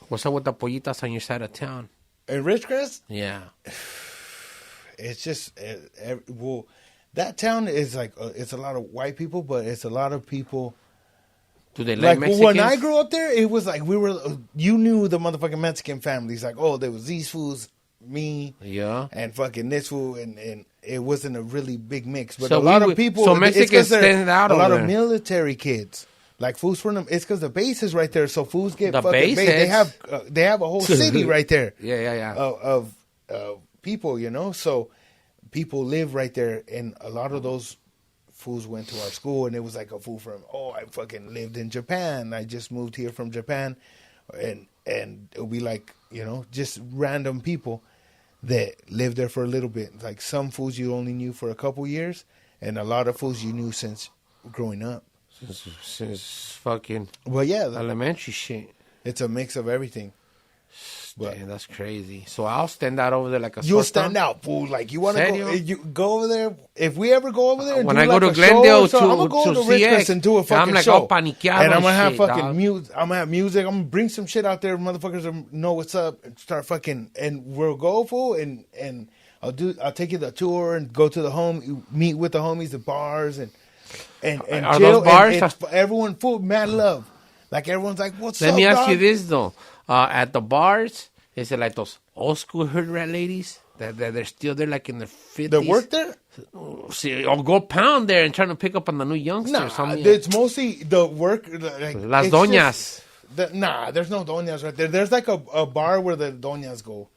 [SPEAKER 1] What's up with the pollitas on your side of town?
[SPEAKER 2] In Ridgecrest,
[SPEAKER 1] Yeah.
[SPEAKER 2] it's just well, that town is like it's a lot of white people, but it's a lot of people.
[SPEAKER 1] Do they like Mexicans?
[SPEAKER 2] When I grew up there, it was like you knew the motherfucking Mexican families. Like, oh, there was these fools, me,
[SPEAKER 1] Yeah.
[SPEAKER 2] and fucking this fool, and it wasn't a really big mix. But
[SPEAKER 1] So
[SPEAKER 2] a lot of people,
[SPEAKER 1] so Mexicans stand out
[SPEAKER 2] a lot
[SPEAKER 1] over
[SPEAKER 2] of
[SPEAKER 1] there.
[SPEAKER 2] military kids. Like fools from them, it's because the base is right there. So fools get
[SPEAKER 1] The
[SPEAKER 2] fucking
[SPEAKER 1] base
[SPEAKER 2] they have a whole city right there.
[SPEAKER 1] Yeah.
[SPEAKER 2] Of people, you know. So people live right there, and a lot of those fools went to our school, and it was like a fool from, oh, I fucking lived in Japan. I just moved here from Japan, and it'll be like, you know, just random people that lived there for a little bit. Like some fools you only knew for a couple years, and a lot of fools you knew since growing up.
[SPEAKER 1] Since fucking
[SPEAKER 2] Well, yeah,
[SPEAKER 1] elementary shit.
[SPEAKER 2] it's a mix of everything. But
[SPEAKER 1] Damn, that's crazy. So I'll stand out over there like a
[SPEAKER 2] you'll
[SPEAKER 1] sore thumb?
[SPEAKER 2] stand out, fool. Like you want to go,
[SPEAKER 1] Serio?
[SPEAKER 2] you go over there. If we ever go over there, and
[SPEAKER 1] When
[SPEAKER 2] do
[SPEAKER 1] I go
[SPEAKER 2] like
[SPEAKER 1] to
[SPEAKER 2] a
[SPEAKER 1] Glendale
[SPEAKER 2] show or I'm gonna go
[SPEAKER 1] to
[SPEAKER 2] to Ridgecrest
[SPEAKER 1] CX,
[SPEAKER 2] and do a fucking
[SPEAKER 1] I'm like
[SPEAKER 2] show.
[SPEAKER 1] all paniqueado
[SPEAKER 2] And I'm gonna have
[SPEAKER 1] shit,
[SPEAKER 2] fucking
[SPEAKER 1] dog.
[SPEAKER 2] music. I'm gonna have music. I'm gonna bring some shit out there, motherfuckers will know what's up and start fucking. And we'll go, fool, and I'll take you the tour and go to the home, meet with the homies, the bars and
[SPEAKER 1] Are
[SPEAKER 2] chill.
[SPEAKER 1] those bars?
[SPEAKER 2] And it's everyone full mad love. Like everyone's like, what's
[SPEAKER 1] Let
[SPEAKER 2] up?
[SPEAKER 1] me ask
[SPEAKER 2] dog?
[SPEAKER 1] you this though: at the bars, is it like those old school hood rat ladies that they're still there, like in their 50s?
[SPEAKER 2] That work there?
[SPEAKER 1] See, or go pound there and trying to pick up on the new youngsters.
[SPEAKER 2] Nah,
[SPEAKER 1] homie.
[SPEAKER 2] it's mostly the work. Like,
[SPEAKER 1] Las
[SPEAKER 2] it's
[SPEAKER 1] doñas.
[SPEAKER 2] Nah, there's no doñas right there. There's like a bar where the doñas go.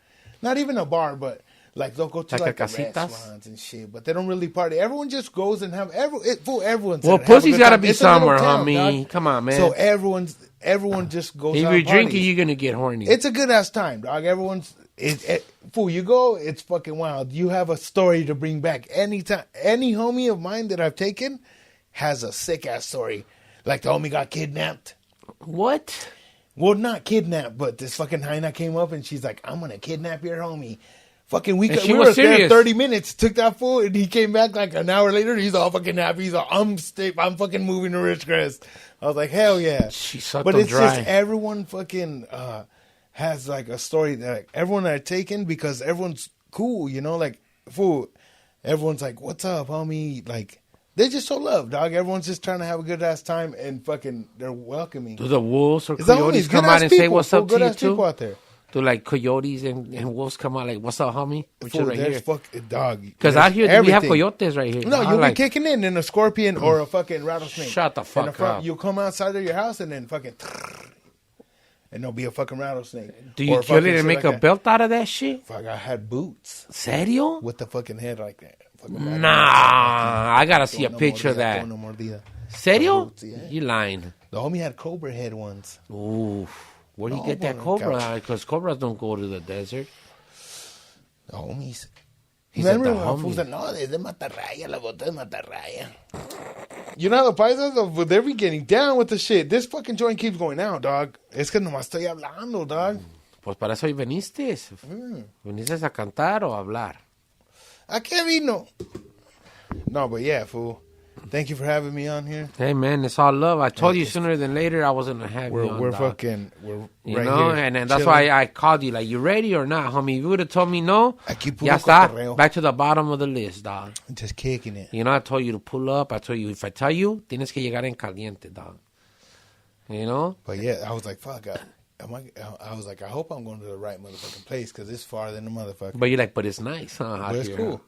[SPEAKER 2] Not even a bar, but like they'll go to
[SPEAKER 1] Like
[SPEAKER 2] like
[SPEAKER 1] a
[SPEAKER 2] the
[SPEAKER 1] casitas?
[SPEAKER 2] restaurants and shit. But they don't really party. Everyone just goes and everyone's.
[SPEAKER 1] Well,
[SPEAKER 2] have a
[SPEAKER 1] pussy's
[SPEAKER 2] good
[SPEAKER 1] got to
[SPEAKER 2] time.
[SPEAKER 1] be
[SPEAKER 2] It's a little
[SPEAKER 1] somewhere,
[SPEAKER 2] town,
[SPEAKER 1] homie.
[SPEAKER 2] dog.
[SPEAKER 1] Come on, man.
[SPEAKER 2] So everyone just goes.
[SPEAKER 1] if
[SPEAKER 2] out
[SPEAKER 1] you're
[SPEAKER 2] and
[SPEAKER 1] drinking,
[SPEAKER 2] parties.
[SPEAKER 1] you're gonna get horny.
[SPEAKER 2] It's a good ass time, dog. Fool, you go, it's fucking wild. You have a story to bring back anytime. Any homie of mine that I've taken has a sick ass story. Like the homie got kidnapped.
[SPEAKER 1] What?
[SPEAKER 2] Well, not kidnapped, but this fucking hyena came up and she's like, I'm gonna kidnap your homie. Fucking we
[SPEAKER 1] And she
[SPEAKER 2] were
[SPEAKER 1] was
[SPEAKER 2] there
[SPEAKER 1] serious.
[SPEAKER 2] 30 minutes, took that fool, and he came back like an hour later. He's all fucking happy. He's all, I'm fucking moving to Ridgecrest. I was like, hell yeah.
[SPEAKER 1] She sucked
[SPEAKER 2] But
[SPEAKER 1] them
[SPEAKER 2] it's
[SPEAKER 1] dry.
[SPEAKER 2] just everyone fucking has like a story that like, everyone I've taken because everyone's cool, you know, like fool. Everyone's like, what's up, homie? Like they just so love, dog. Everyone's just trying to have a good ass time and fucking they're welcoming.
[SPEAKER 1] Do the wolves or
[SPEAKER 2] It's the
[SPEAKER 1] coyotes
[SPEAKER 2] homies,
[SPEAKER 1] come
[SPEAKER 2] good-ass
[SPEAKER 1] out and say
[SPEAKER 2] people,
[SPEAKER 1] what's up
[SPEAKER 2] fool,
[SPEAKER 1] to you
[SPEAKER 2] good-ass people
[SPEAKER 1] too?
[SPEAKER 2] out there.
[SPEAKER 1] Do like coyotes and wolves come out like, what's up, homie? Which
[SPEAKER 2] Fool,
[SPEAKER 1] is right
[SPEAKER 2] there's
[SPEAKER 1] here.
[SPEAKER 2] fucking dog.
[SPEAKER 1] Because
[SPEAKER 2] There's
[SPEAKER 1] out here, we have
[SPEAKER 2] everything.
[SPEAKER 1] coyotes right here.
[SPEAKER 2] No,
[SPEAKER 1] I'm
[SPEAKER 2] you'll
[SPEAKER 1] like,
[SPEAKER 2] be kicking in a scorpion or a fucking rattlesnake.
[SPEAKER 1] Shut the fuck
[SPEAKER 2] In front,
[SPEAKER 1] up.
[SPEAKER 2] You'll come outside of your house and then fucking, and there'll be a fucking rattlesnake.
[SPEAKER 1] Do you
[SPEAKER 2] Or
[SPEAKER 1] kill it
[SPEAKER 2] fucking
[SPEAKER 1] and
[SPEAKER 2] shit
[SPEAKER 1] make
[SPEAKER 2] like
[SPEAKER 1] a
[SPEAKER 2] that.
[SPEAKER 1] belt out of that shit?
[SPEAKER 2] Fuck, I had boots
[SPEAKER 1] Serio?
[SPEAKER 2] with the fucking head like that. Fucking
[SPEAKER 1] Nah, I gotta see a
[SPEAKER 2] Una
[SPEAKER 1] picture of
[SPEAKER 2] mordida,
[SPEAKER 1] that.
[SPEAKER 2] una mordida.
[SPEAKER 1] Serio?
[SPEAKER 2] Boots, yeah.
[SPEAKER 1] You lying.
[SPEAKER 2] The homie had cobra head ones.
[SPEAKER 1] Ooh. Where do you
[SPEAKER 2] No,
[SPEAKER 1] get that
[SPEAKER 2] bueno,
[SPEAKER 1] cobra?
[SPEAKER 2] cabrón.
[SPEAKER 1] Because cobras don't go to the desert.
[SPEAKER 2] The homies.
[SPEAKER 1] He said
[SPEAKER 2] Remember
[SPEAKER 1] the
[SPEAKER 2] when fools
[SPEAKER 1] homie.
[SPEAKER 2] said, no, es de Matarraya, la bota de Matarraya. You know how the paisas, they're be getting down with the shit. This fucking joint keeps going out, dog. Es que nomás estoy hablando, dog.
[SPEAKER 1] Pues para eso hoy veniste. ¿Veniste a cantar o a hablar?
[SPEAKER 2] ¿A qué vino? No, but yeah, fool. Thank you for having me on here.
[SPEAKER 1] Hey, man, it's all love. I told you sooner than later I wasn't going to have you on,
[SPEAKER 2] We're
[SPEAKER 1] dog.
[SPEAKER 2] fucking, we're
[SPEAKER 1] You
[SPEAKER 2] right
[SPEAKER 1] know,
[SPEAKER 2] here.
[SPEAKER 1] and that's
[SPEAKER 2] chilling.
[SPEAKER 1] why I called you. Like, you ready or not, homie? If you would have told me no,
[SPEAKER 2] Aquí puro
[SPEAKER 1] ya está.
[SPEAKER 2] cotorreo.
[SPEAKER 1] Back to the bottom of the list, dog.
[SPEAKER 2] Just kicking it.
[SPEAKER 1] You know, I told you to pull up. I told you, if I tell you, tienes que llegar en caliente, dog. You know?
[SPEAKER 2] But yeah, I was like, fuck. I was like, I hope I'm going to the right motherfucking place because it's farther than the motherfucker.
[SPEAKER 1] But you're like, but it's nice, huh? out
[SPEAKER 2] But it's
[SPEAKER 1] here,
[SPEAKER 2] cool.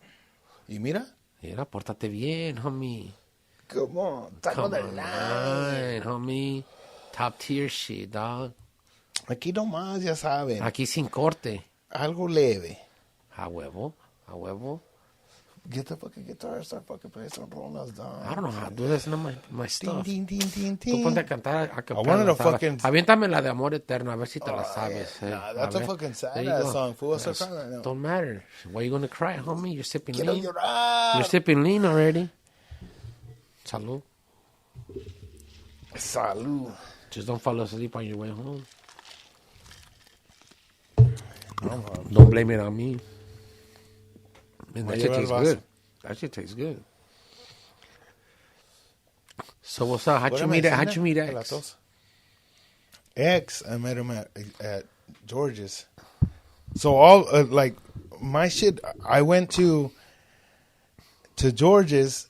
[SPEAKER 2] You mira?
[SPEAKER 1] Mira, pórtate bien, homie.
[SPEAKER 2] Come on. Taco
[SPEAKER 1] Come
[SPEAKER 2] de
[SPEAKER 1] on,
[SPEAKER 2] line.
[SPEAKER 1] homie. Top tier shit, dog.
[SPEAKER 2] Aquí nomás, ya saben.
[SPEAKER 1] Aquí sin corte.
[SPEAKER 2] Algo leve.
[SPEAKER 1] A huevo, a huevo.
[SPEAKER 2] Get the fucking guitar, start fucking playing some rolas, dog.
[SPEAKER 1] I don't know how to do this. Not my
[SPEAKER 2] Ding,
[SPEAKER 1] stuff.
[SPEAKER 2] ding, ding, ding,
[SPEAKER 1] Tú
[SPEAKER 2] ding.
[SPEAKER 1] ponte a cantar a capela,
[SPEAKER 2] wanted to
[SPEAKER 1] ¿sabes?
[SPEAKER 2] fucking-
[SPEAKER 1] Aviéntame la de Amor Eterno, a ver si te la sabes.
[SPEAKER 2] Nah, that's a fucking sad
[SPEAKER 1] There you
[SPEAKER 2] ass
[SPEAKER 1] go.
[SPEAKER 2] song, fool. What's
[SPEAKER 1] That's-
[SPEAKER 2] up right now?
[SPEAKER 1] Don't matter. Why you gonna cry, homie? You're sipping
[SPEAKER 2] Quiero
[SPEAKER 1] lean.
[SPEAKER 2] llorar.
[SPEAKER 1] You're sipping lean already. Salud.
[SPEAKER 2] Salud.
[SPEAKER 1] Just don't fall asleep on your way home.
[SPEAKER 2] No,
[SPEAKER 1] Don't blame it on me. Man,
[SPEAKER 2] Voy
[SPEAKER 1] that
[SPEAKER 2] a
[SPEAKER 1] shit
[SPEAKER 2] llevar el
[SPEAKER 1] tastes
[SPEAKER 2] vaso.
[SPEAKER 1] good. That shit tastes good. So what's up? How'd you meet X?
[SPEAKER 2] Platos. X, I met him at George's. So all like my shit, I went to George's,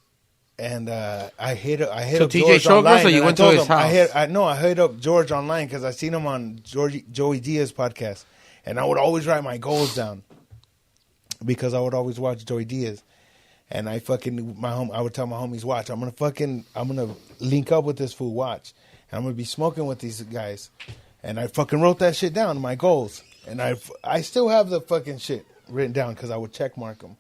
[SPEAKER 2] and I hit up
[SPEAKER 1] TJ
[SPEAKER 2] George
[SPEAKER 1] Showgirls,
[SPEAKER 2] online.
[SPEAKER 1] or you went to his house?
[SPEAKER 2] I hit up George online because I seen him on Joey Diaz's podcast, and I would always write my goals down because I would always watch Joey Diaz, and I would tell my homies, watch, I'm gonna link up with this fool, watch, and I'm gonna be smoking with these guys, and I fucking wrote that shit down, my goals, and I still have the fucking shit written down because I would check mark them,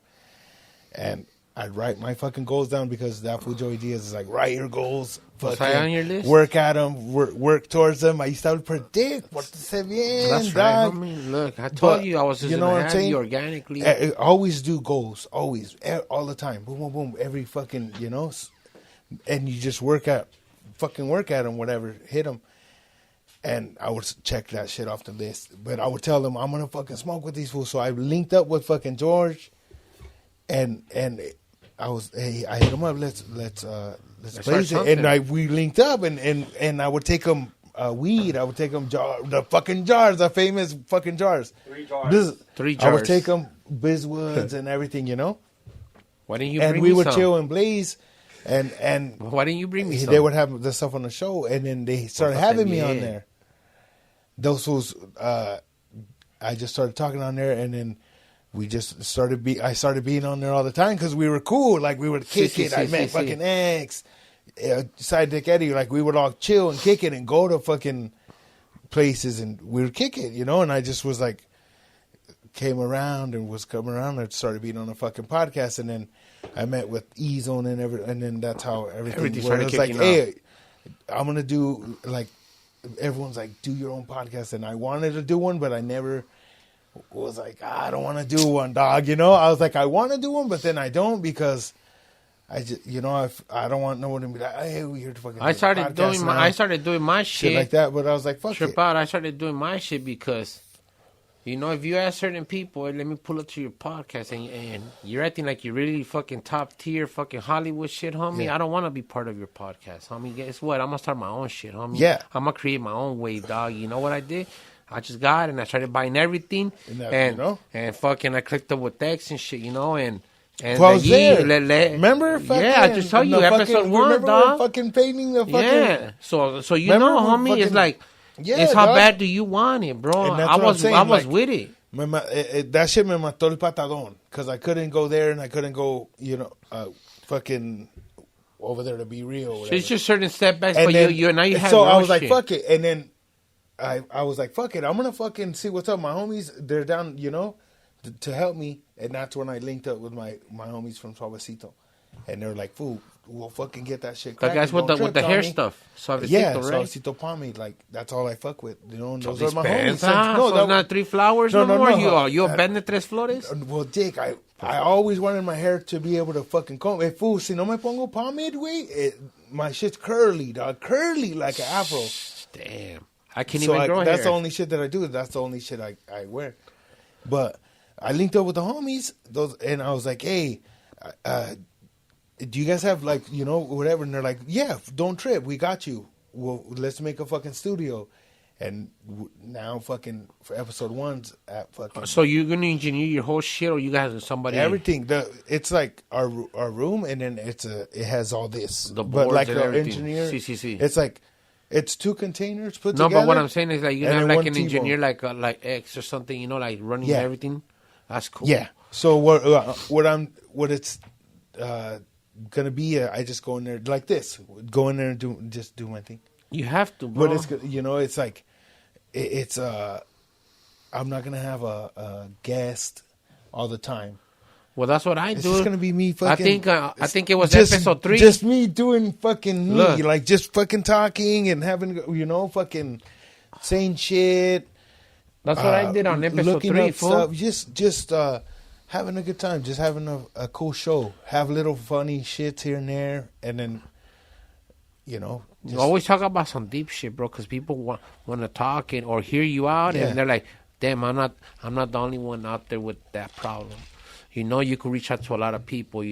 [SPEAKER 2] and I'd write my fucking goals down because that fool Joey Diaz is like, write your goals.
[SPEAKER 1] Was I on your list?
[SPEAKER 2] Work at them, work towards them. I used to predict what to say bien.
[SPEAKER 1] That's right, homie. Look, I told you I was just going to have you organically.
[SPEAKER 2] I always do goals, always, all the time. Boom, boom, boom. Every fucking, and you just work at them, whatever, hit them. And I would check that shit off the list. But I would tell them, I'm going to fucking smoke with these fools. So I linked up with fucking George. And I hit him up. Let's play it. And we linked up, and I would take him weed. I would take him the fucking jars, the famous fucking jars.
[SPEAKER 3] 3 jars.
[SPEAKER 1] 3 jars.
[SPEAKER 2] I would take him Bizwoods and everything,
[SPEAKER 1] Why didn't you bring me some?
[SPEAKER 2] And we would chill and blaze. And
[SPEAKER 1] why didn't you bring me some?
[SPEAKER 2] They would have the stuff on the show, and then they started having me on there. Those was I just started talking on there, and then we just I started being on there all the time because we were cool. Like, we would kick it. I met fucking X, Side Dick Eddie. Like, we would all chill and kick it and go to fucking places, and we would kick it, And I just was like, came around and started being on a fucking podcast, and then I met with E-Zone and then that's how everything
[SPEAKER 1] started
[SPEAKER 2] was. Like,
[SPEAKER 1] kicking
[SPEAKER 2] hey, I'm gonna do, like, everyone's like, do your own podcast, and I wanted to do one, but I never was like, I don't want to do one, dog. I was like, I want to do one, but then I don't because I just, I don't want no one to be like, hey, we here to fucking.
[SPEAKER 1] I started doing my shit
[SPEAKER 2] like that, but I was like, fuck it.
[SPEAKER 1] I started doing my shit because, if you ask certain people, hey, let me pull up to your podcast, and you're acting like you're really fucking top tier, fucking Hollywood shit, homie. Yeah. I don't want to be part of your podcast, homie. Guess what? I'm gonna start my own shit, homie.
[SPEAKER 2] Yeah,
[SPEAKER 1] I'm gonna create my own way, dog. You know what I did? I just got it, and I started buying everything, and fucking I clicked up with X and shit, and
[SPEAKER 2] well, I was there. Remember?
[SPEAKER 1] I just told you, episode 1, dog.
[SPEAKER 2] Fucking painting the fucking.
[SPEAKER 1] Yeah, so homie, it's like, it's how bad do you want it, bro? I was with it.
[SPEAKER 2] That shit me mató el patadón because I couldn't go there and I couldn't go, fucking over there to be real.
[SPEAKER 1] So it's just certain setbacks, but now you have.
[SPEAKER 2] So I was like, fuck it, and then. I was like, fuck it, I'm gonna fucking see what's up. My homies, they're down, to help me, and that's when I linked up with my homies from Suavecito, and they're like, fool, we'll fucking get that shit cracking.
[SPEAKER 1] The guys with the hair stuff, Suavecito, right?
[SPEAKER 2] Suavecito pomade, like, that's all I fuck with, and those are my
[SPEAKER 1] homies.
[SPEAKER 2] No,
[SPEAKER 1] that's not 3 flowers no more. You vende 3 flores?
[SPEAKER 2] Well, Dick, I always wanted my hair to be able to fucking comb. Hey, fool, si no me pongo pomade, güey, my shit's curly, dog, curly like an afro.
[SPEAKER 1] Damn. I can't even grow hair.
[SPEAKER 2] That's the only shit that I do. That's the only shit I wear. But I linked up with the homies, and I was like, hey, do you guys have, like, whatever? And they're like, yeah, don't trip. We got you. Well, let's make a fucking studio. And now fucking for episode 1's at fucking.
[SPEAKER 1] So you're going to engineer your whole shit, or you guys have somebody?
[SPEAKER 2] Everything. It's like our room, and then it has all this.
[SPEAKER 1] The boards,
[SPEAKER 2] but like
[SPEAKER 1] and
[SPEAKER 2] our
[SPEAKER 1] everything.
[SPEAKER 2] engineer,
[SPEAKER 1] It's
[SPEAKER 2] like. It's 2 containers put together.
[SPEAKER 1] No, but what I'm saying is, like, you have like an
[SPEAKER 2] T-bone.
[SPEAKER 1] engineer like X or something, like running everything. That's cool.
[SPEAKER 2] Yeah. So what it's gonna be? I just go in there like this, go in there and do my thing.
[SPEAKER 1] You have to, bro.
[SPEAKER 2] But it's it's like it's I'm not gonna have a guest all the time.
[SPEAKER 1] Well, that's what I do.
[SPEAKER 2] It's just gonna be me fucking.
[SPEAKER 1] I think it was episode 3.
[SPEAKER 2] Just me doing fucking me, like just fucking talking and having fucking saying shit.
[SPEAKER 1] That's what I did on episode 3.
[SPEAKER 2] Stuff, just having a good time, just having a cool show. Have little funny shits here and there, and then
[SPEAKER 1] you always talk about some deep shit, bro, because people want to talk or hear you out, and they're like, damn, I'm not the only one out there with that problem. You could reach out to a lot of people,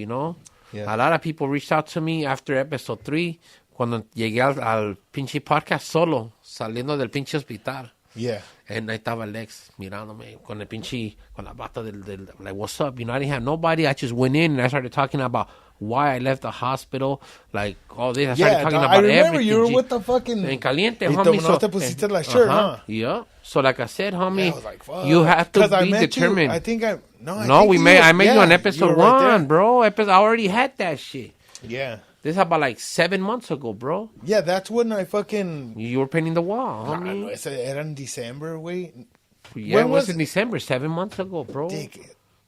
[SPEAKER 1] Yeah. A lot of people reached out to me after episode 3. cuando llegué al pinche podcast solo, saliendo del pinche hospital.
[SPEAKER 2] Yeah.
[SPEAKER 1] And ahí estaba Lex mirándome con el pinche, con la bata del, like, what's up? You know, I didn't have nobody. I just went in and I started talking about why I left the hospital, like, all this. I started talking about everything.
[SPEAKER 2] I remember you were with the fucking...
[SPEAKER 1] En caliente,
[SPEAKER 2] y
[SPEAKER 1] homie.
[SPEAKER 2] no te pusiste la shirt, huh?
[SPEAKER 1] Yeah. So, like I said, homie,
[SPEAKER 2] yeah, I was like, fuck.
[SPEAKER 1] You have to be determined.
[SPEAKER 2] You. I think I...
[SPEAKER 1] I met you on episode
[SPEAKER 2] right
[SPEAKER 1] 1, bro. I already had that shit.
[SPEAKER 2] Yeah.
[SPEAKER 1] This is about like 7 months ago, bro.
[SPEAKER 2] Yeah, that's when I fucking...
[SPEAKER 1] You were painting the wall, homie.
[SPEAKER 2] No, era en December, güey.
[SPEAKER 1] Yeah, when was it in December? 7 months ago, bro.
[SPEAKER 2] Dick.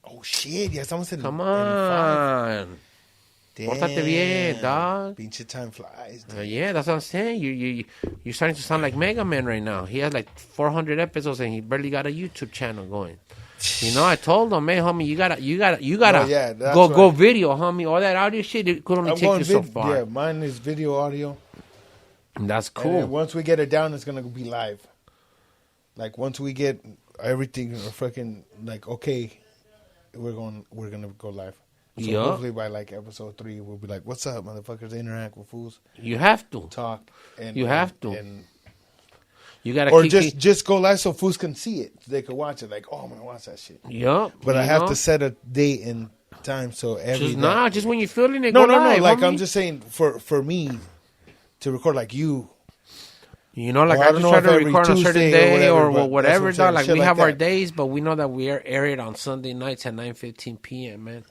[SPEAKER 2] Oh, shit. Ya estamos en...
[SPEAKER 1] Come on. Pórtate bien, dog.
[SPEAKER 2] Pinche time flies.
[SPEAKER 1] Yeah, that's what I'm saying. You're starting to sound like Mega Man right now. He has like 400 episodes and he barely got a YouTube channel going. You know, I told him, man, homie, you gotta go video, homie. All that audio shit, it could only take you so far.
[SPEAKER 2] Yeah, mine is video audio.
[SPEAKER 1] That's cool.
[SPEAKER 2] And once we get it down, it's gonna be live. Like once we get everything fucking like okay, we're gonna go live. So hopefully by like episode 3, we'll be like, "What's up, motherfuckers?" Interact with fools.
[SPEAKER 1] You have to
[SPEAKER 2] talk. And
[SPEAKER 1] you have to.
[SPEAKER 2] And
[SPEAKER 1] you gotta.
[SPEAKER 2] Or just go live so fools can see it. They can watch it. Like, oh, I'm gonna watch that shit.
[SPEAKER 1] Yup.
[SPEAKER 2] But I have to set a date and time so every.
[SPEAKER 1] Just when you're feeling it.
[SPEAKER 2] No.
[SPEAKER 1] Live,
[SPEAKER 2] Like
[SPEAKER 1] homie.
[SPEAKER 2] I'm just saying for me to record like you.
[SPEAKER 1] You know, like I just try to record on a certain day or whatever. Like we have our days, but we know that we are aired on Sunday nights at 9:15 p.m. Man,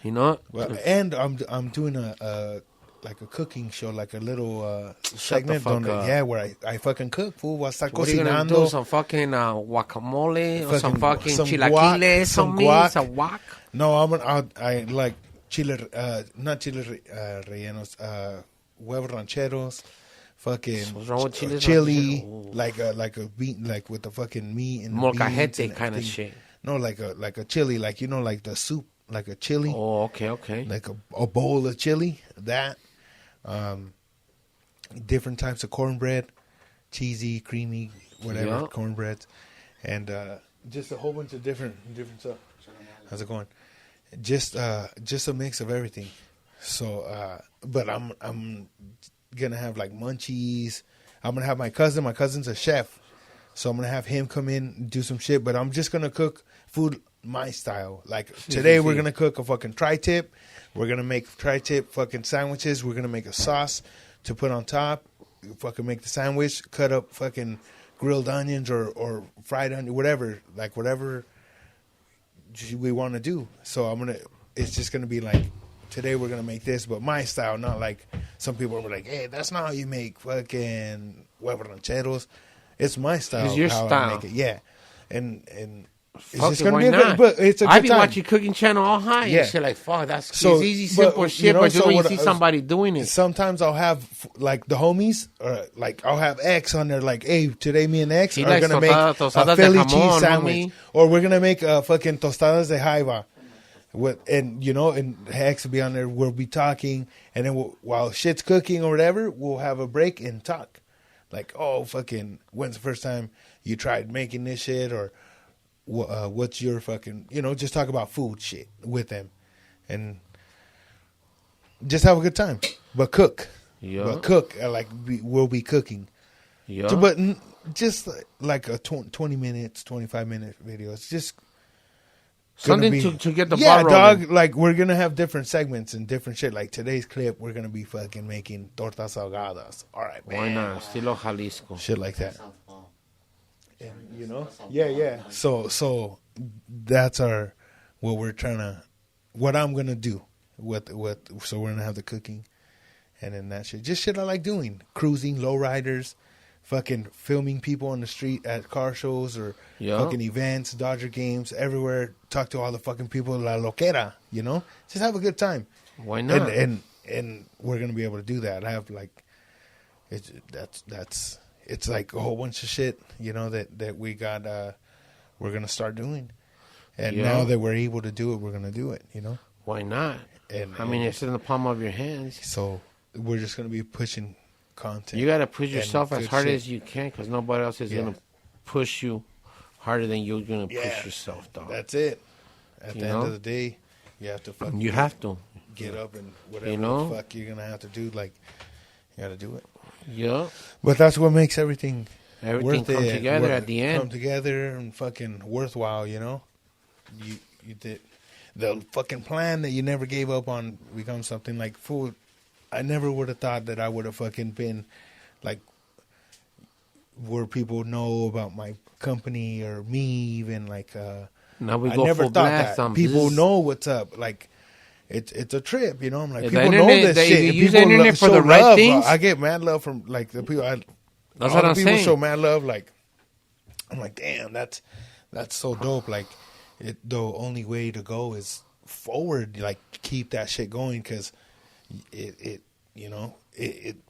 [SPEAKER 1] you know.
[SPEAKER 2] Well, and I'm doing a cooking show, like a little segment where I fucking cook. Fool, voy a estar
[SPEAKER 1] what cocinando. Are you gonna do? Some fucking guacamole or some fucking chilaquiles, some guac.
[SPEAKER 2] No, I like chile, not chile rellenos, huevos rancheros. Fucking chili, like a bean, like with the fucking meat and
[SPEAKER 1] molcajete kind of shit.
[SPEAKER 2] No, like a chili, like you know, like the soup, like a chili.
[SPEAKER 1] Oh, okay.
[SPEAKER 2] Like a bowl of chili. That, different types of cornbread, cheesy, creamy, whatever cornbreads, and just a whole bunch of different stuff. How's it going? Just a mix of everything. So, but I'm gonna have like munchies. I'm gonna have my cousin. My cousin's a chef, so I'm gonna have him come in and do some shit. But I'm just gonna cook food my style. Like today, we're gonna cook a fucking tri-tip. We're gonna make tri-tip fucking sandwiches. We're gonna make a sauce to put on top. Fucking make the sandwich. Cut up fucking grilled onions or fried onion, whatever. Like whatever we want to do. So it's just gonna be like. Today we're going to make this, but my style, not like some people are like, hey, that's not how you make fucking huevos rancheros. It's my style.
[SPEAKER 1] It's your style.
[SPEAKER 2] I make it. Yeah. And it's just
[SPEAKER 1] going to
[SPEAKER 2] be a good, but it's a good
[SPEAKER 1] I be
[SPEAKER 2] time.
[SPEAKER 1] watching Cooking Channel all high and shit like, fuck, it's easy, simple shit,
[SPEAKER 2] you know,
[SPEAKER 1] but just when you see somebody doing it.
[SPEAKER 2] Sometimes I'll have, like, the homies, or like, I'll have X on there, like, hey, today me and X are going to make a Philly cheese sandwich. Or we're going to make a fucking tostadas de jaiba. And you know, and Hex will be on there. We'll be talking, and then while shit's cooking or whatever, we'll have a break and talk. Like, oh, fucking, when's the first time you tried making this shit, or what's your fucking, you know, just talk about food shit with them, and just have a good time. But cook, we'll be cooking. Yeah. So, but just like a 20 minutes, 25-minute video. It's just.
[SPEAKER 1] Something to get the ball rolling.
[SPEAKER 2] Yeah, dog. Like, we're going to have different segments and different shit. Like, today's clip, we're going to be fucking making tortas ahogadas. All right, man.
[SPEAKER 1] Why not? Estilo Jalisco.
[SPEAKER 2] Shit like that. And, you know? Yeah. So that's what I'm going to do. So we're going to have the cooking. And then that shit. Just shit I like doing. Cruising, lowriders. Fucking filming people on the street at car shows or fucking events, Dodger games, everywhere. Talk to all the fucking people, la loquera, you know? Just have a good time.
[SPEAKER 1] Why not?
[SPEAKER 2] And we're gonna be able to do that. I have like, it's like a whole bunch of shit, you know, that we got. We're gonna start doing, and now that we're able to do it, we're gonna do it. You know?
[SPEAKER 1] Why not? And I mean, it's in the palm of your hands.
[SPEAKER 2] So we're just gonna be pushing. Content.
[SPEAKER 1] You gotta push yourself as hard as you can, because nobody else is gonna push you harder than you're gonna push yourself, dog.
[SPEAKER 2] That's it. At the end of the day, you have to fucking
[SPEAKER 1] get
[SPEAKER 2] up and whatever the fuck you're gonna have to do. Like, You got to do it.
[SPEAKER 1] Yeah.
[SPEAKER 2] But that's what makes everything
[SPEAKER 1] Everything
[SPEAKER 2] worth
[SPEAKER 1] come
[SPEAKER 2] it.
[SPEAKER 1] together at the end.
[SPEAKER 2] Come together and fucking worthwhile, you know? You did. The fucking plan that you never gave up on becomes something like, fool, I never would have thought that I would have fucking been like where people know about my company or me even like
[SPEAKER 1] Now we
[SPEAKER 2] I
[SPEAKER 1] go
[SPEAKER 2] never
[SPEAKER 1] full
[SPEAKER 2] thought
[SPEAKER 1] blast
[SPEAKER 2] that
[SPEAKER 1] on
[SPEAKER 2] people
[SPEAKER 1] this.
[SPEAKER 2] know what's up. Like it's a trip, you know. I'm like,
[SPEAKER 1] The
[SPEAKER 2] people know
[SPEAKER 1] internet,
[SPEAKER 2] this
[SPEAKER 1] they
[SPEAKER 2] shit.
[SPEAKER 1] use
[SPEAKER 2] People
[SPEAKER 1] the internet for
[SPEAKER 2] show
[SPEAKER 1] the right
[SPEAKER 2] love.
[SPEAKER 1] things.
[SPEAKER 2] I get mad love from like the people.
[SPEAKER 1] That's
[SPEAKER 2] all
[SPEAKER 1] what
[SPEAKER 2] the
[SPEAKER 1] I'm
[SPEAKER 2] people
[SPEAKER 1] saying.
[SPEAKER 2] show mad love. Like I'm like, damn, that's so dope. Like the only way to go is forward. Like keep that shit going because it you know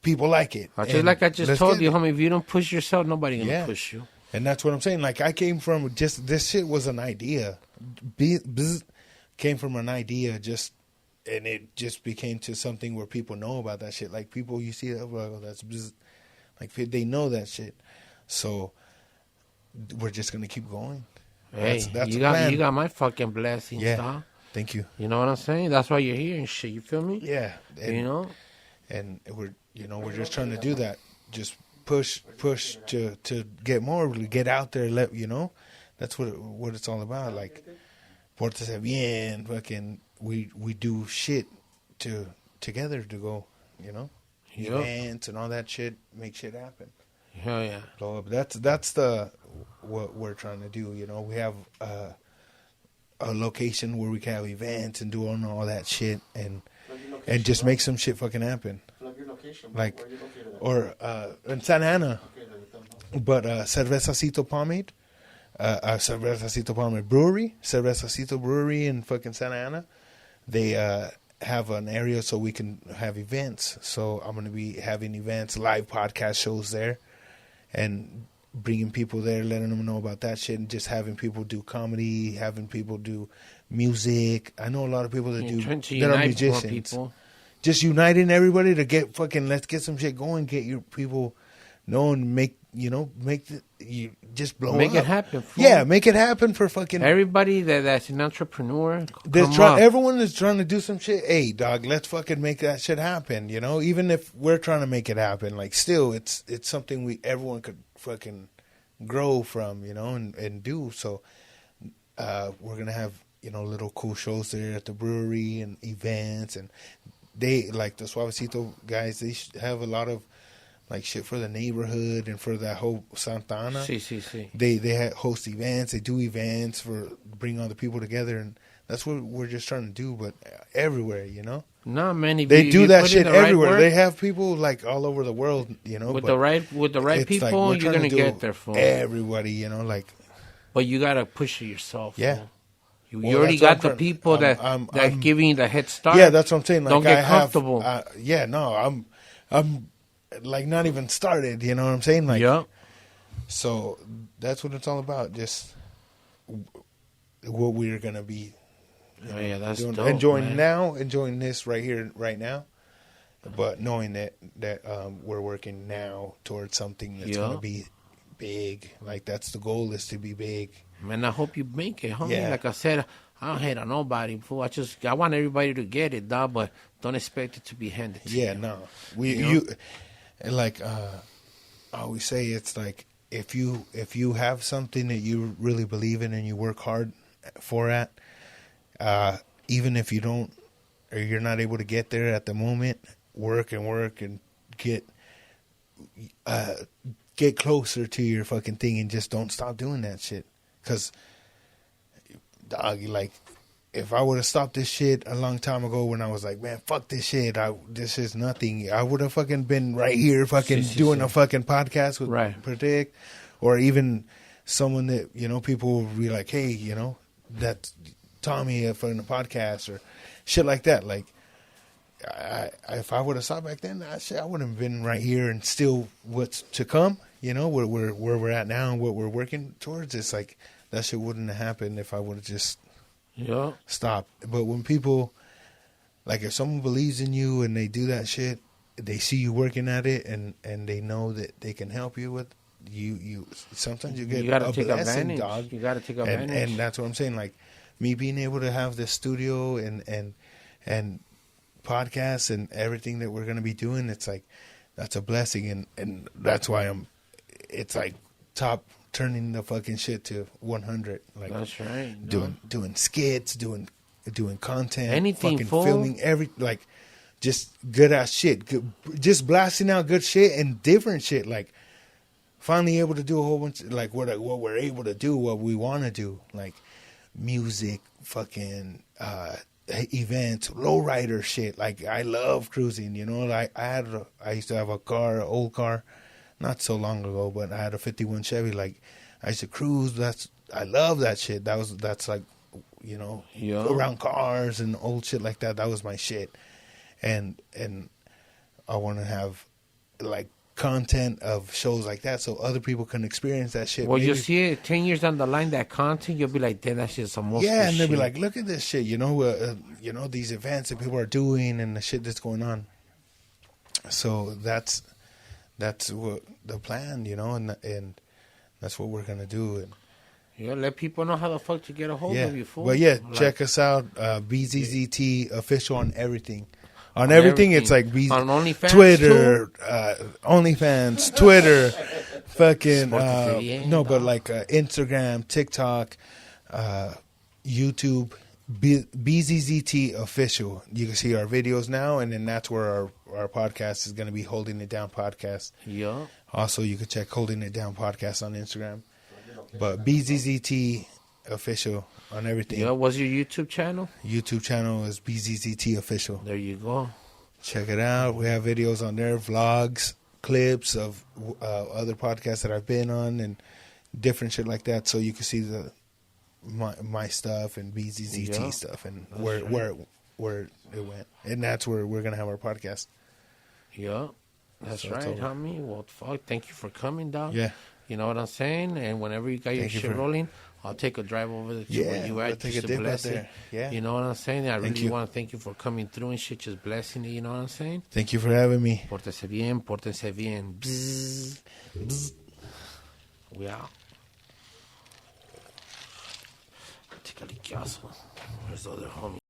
[SPEAKER 2] people like it.
[SPEAKER 1] Just like I just
[SPEAKER 2] let's
[SPEAKER 1] told
[SPEAKER 2] get
[SPEAKER 1] you,
[SPEAKER 2] it.
[SPEAKER 1] homie, if you don't push yourself, nobody gonna
[SPEAKER 2] Yeah.
[SPEAKER 1] push you.
[SPEAKER 2] And that's what I'm saying. Like I came from just this shit was an idea. Came from an idea and it just became to something where people know about that shit. Like people you see that well, that's like they know that shit. So we're just gonna keep going.
[SPEAKER 1] Hey,
[SPEAKER 2] that's
[SPEAKER 1] you
[SPEAKER 2] the
[SPEAKER 1] got
[SPEAKER 2] plan.
[SPEAKER 1] you got my fucking blessings,
[SPEAKER 2] Yeah.
[SPEAKER 1] dog.
[SPEAKER 2] Thank you.
[SPEAKER 1] You know what I'm saying? That's why you're here and shit. You feel me?
[SPEAKER 2] Yeah. And,
[SPEAKER 1] You know?
[SPEAKER 2] and we're just trying to do that. Just push to get more, get out there, let you know. That's what it's all about. Like Portense Biennn, fucking we do shit together to go, you know,
[SPEAKER 1] Yep.
[SPEAKER 2] events and all that shit, make shit happen.
[SPEAKER 1] Hell yeah.
[SPEAKER 2] So that's what we're trying to do. You know, we have a location where we can have events and do all that shit and just make some shit fucking happen.
[SPEAKER 3] Plug your location.
[SPEAKER 2] Like
[SPEAKER 3] Where are you located at?
[SPEAKER 2] or in Santa Ana.
[SPEAKER 3] Okay, let them know.
[SPEAKER 2] But Cervezacito Pomade, Cervezacito Pomade Brewery, Cervezacito Brewery in fucking Santa Ana, they have an area so we can have events. So I'm going to be having events, live podcast shows there, and bringing people there, letting them know about that shit, and just having people do comedy, having people do music. I know a lot of people that
[SPEAKER 1] You're trying to
[SPEAKER 2] that are
[SPEAKER 1] unite more
[SPEAKER 2] musicians.
[SPEAKER 1] people.
[SPEAKER 2] Just uniting everybody to get fucking, let's get some shit going, get your people known, make you just blow
[SPEAKER 1] Make
[SPEAKER 2] up.
[SPEAKER 1] it happen. Fool.
[SPEAKER 2] Yeah, make it happen for fucking
[SPEAKER 1] Everybody that's an entrepreneur, come up.
[SPEAKER 2] everyone is trying to do some shit. Hey, dog, let's fucking make that shit happen, you know? Even if we're trying to make it happen, like still it's something everyone could fucking grow from, you know, and do. So we're going to have, you know, little cool shows there at the brewery and events, and they like the Suavecito guys, they have a lot of like shit for the neighborhood and for that whole Santa Ana.
[SPEAKER 1] Sí.
[SPEAKER 2] They host events, they do events for bring all the people together, and that's what we're just trying to do. But everywhere, you know,
[SPEAKER 1] No, man. If
[SPEAKER 2] they
[SPEAKER 1] you,
[SPEAKER 2] do
[SPEAKER 1] you
[SPEAKER 2] that
[SPEAKER 1] put in
[SPEAKER 2] shit
[SPEAKER 1] the right
[SPEAKER 2] everywhere.
[SPEAKER 1] work,
[SPEAKER 2] They have people like all over the world, you know.
[SPEAKER 1] with
[SPEAKER 2] but
[SPEAKER 1] the right
[SPEAKER 2] it's
[SPEAKER 1] people,
[SPEAKER 2] we're
[SPEAKER 1] you're
[SPEAKER 2] trying
[SPEAKER 1] gonna
[SPEAKER 2] to
[SPEAKER 1] get
[SPEAKER 2] do
[SPEAKER 1] there, fool.
[SPEAKER 2] everybody, you know, like.
[SPEAKER 1] But you gotta push it yourself.
[SPEAKER 2] Yeah.
[SPEAKER 1] Fool. You
[SPEAKER 2] Well,
[SPEAKER 1] already
[SPEAKER 2] that's what
[SPEAKER 1] got the
[SPEAKER 2] I'm
[SPEAKER 1] people
[SPEAKER 2] trying-
[SPEAKER 1] that
[SPEAKER 2] I'm
[SPEAKER 1] giving you the head start.
[SPEAKER 2] Yeah, that's what I'm saying. Like,
[SPEAKER 1] Don't get
[SPEAKER 2] I have,
[SPEAKER 1] comfortable.
[SPEAKER 2] I'm like not even started. You know what I'm saying? Like,
[SPEAKER 1] yeah.
[SPEAKER 2] So that's what it's all about. Just what we're gonna be
[SPEAKER 1] Oh, yeah, that's
[SPEAKER 2] doing,
[SPEAKER 1] dope,
[SPEAKER 2] enjoying
[SPEAKER 1] man.
[SPEAKER 2] enjoying this right here, right now. But knowing that we're working now towards something that's
[SPEAKER 1] Yeah.
[SPEAKER 2] gonna be big. Like that's the goal, is to be big.
[SPEAKER 1] Man, I hope you make it, homie.
[SPEAKER 2] Yeah.
[SPEAKER 1] Like I said, I don't hate on nobody, fool. I want everybody to get it, dog, but don't expect it to be handed to
[SPEAKER 2] Yeah,
[SPEAKER 1] you.
[SPEAKER 2] no.
[SPEAKER 1] You
[SPEAKER 2] Like I always say, it's like if you have something that you really believe in and you work hard for it, even if you don't or you're not able to get there at the moment, work and get closer to your fucking thing and just don't stop doing that shit. 'Cause dog, like, if I would have stopped this shit a long time ago when I was like, man, fuck this shit, this is nothing, I would have fucking been right here fucking doing a fucking podcast with Predikt, or even someone that, you know, people would be like, hey, you know, that's Tommy from the podcast or shit like that. Like, if I would have stopped back then, I would have been right here and still what's to come, you know, where we're at now and what we're working towards. It's like that shit wouldn't have happened if I would have just stopped. But when people, like, if someone believes in you and they do that shit, they see you working at it and they know that they can help you with you sometimes you get
[SPEAKER 1] gotta
[SPEAKER 2] a
[SPEAKER 1] take
[SPEAKER 2] blessing,
[SPEAKER 1] advantage.
[SPEAKER 2] dog.
[SPEAKER 1] You gotta take advantage.
[SPEAKER 2] And that's what I'm saying. Like, me being able to have this studio and podcasts and everything that we're going to be doing, it's like that's a blessing, and that's why it's like top turning the fucking shit to 100. Like
[SPEAKER 1] That's right.
[SPEAKER 2] doing skits, doing content,
[SPEAKER 1] Anything,
[SPEAKER 2] fucking
[SPEAKER 1] fool.
[SPEAKER 2] filming like just good ass shit, just blasting out good shit and different shit. Like finally able to do a whole bunch of, like what we're able to do, what we want to do, like music, fucking events, lowrider shit. Like I love cruising, you know. Like I used to have an old car, not so long ago, but I had a 51 Chevy. Like I used to cruise. I love that shit. That's like, you know, around cars and old shit like that. That was my shit. And I want to have like content of shows like that so other people can experience that shit.
[SPEAKER 1] Well, you see it 10 years down the line, that content, you'll be like, damn, that shit's almost
[SPEAKER 2] and they'll be like, look at this shit, you know, these events that people are doing and the shit that's going on. So that's what the plan, you know, and that's what we're gonna do. And
[SPEAKER 1] yeah, let people know how the fuck to get a hold of you, fool.
[SPEAKER 2] But check us out, BZZT official on everything. On everything, it's like
[SPEAKER 1] on OnlyFans,
[SPEAKER 2] Twitter, OnlyFans, Twitter, fucking but like Instagram, TikTok, YouTube, BZZT official. You can see our videos now, and then that's where our podcast is going to be. Holding It Down podcast.
[SPEAKER 1] Yeah.
[SPEAKER 2] Also, you can check Holding It Down podcast on Instagram, but BZZT official on everything.
[SPEAKER 1] Yeah, what's your YouTube channel?
[SPEAKER 2] YouTube channel is BZZT official.
[SPEAKER 1] There you go.
[SPEAKER 2] Check it out. We have videos on there, vlogs, clips of other podcasts that I've been on, and different shit like that. So you can see my stuff and BZZT stuff and where it went, and that's where we're gonna have our podcast.
[SPEAKER 1] Yeah, that's right, homie. Well, fuck, thank you for coming, dog.
[SPEAKER 2] Yeah.
[SPEAKER 1] You know what I'm saying? And whenever you got your shit rolling, I'll take a drive over there to where you at.
[SPEAKER 2] Take a dip out there. Yeah.
[SPEAKER 1] You know what I'm saying? I really want to thank you for coming through and shit, just blessing it, you know what I'm saying?
[SPEAKER 2] Thank you for having me.
[SPEAKER 1] Portense bien, portense bien. Bzz. Bzz. We out. Take a liquiazo. Where's the other homie?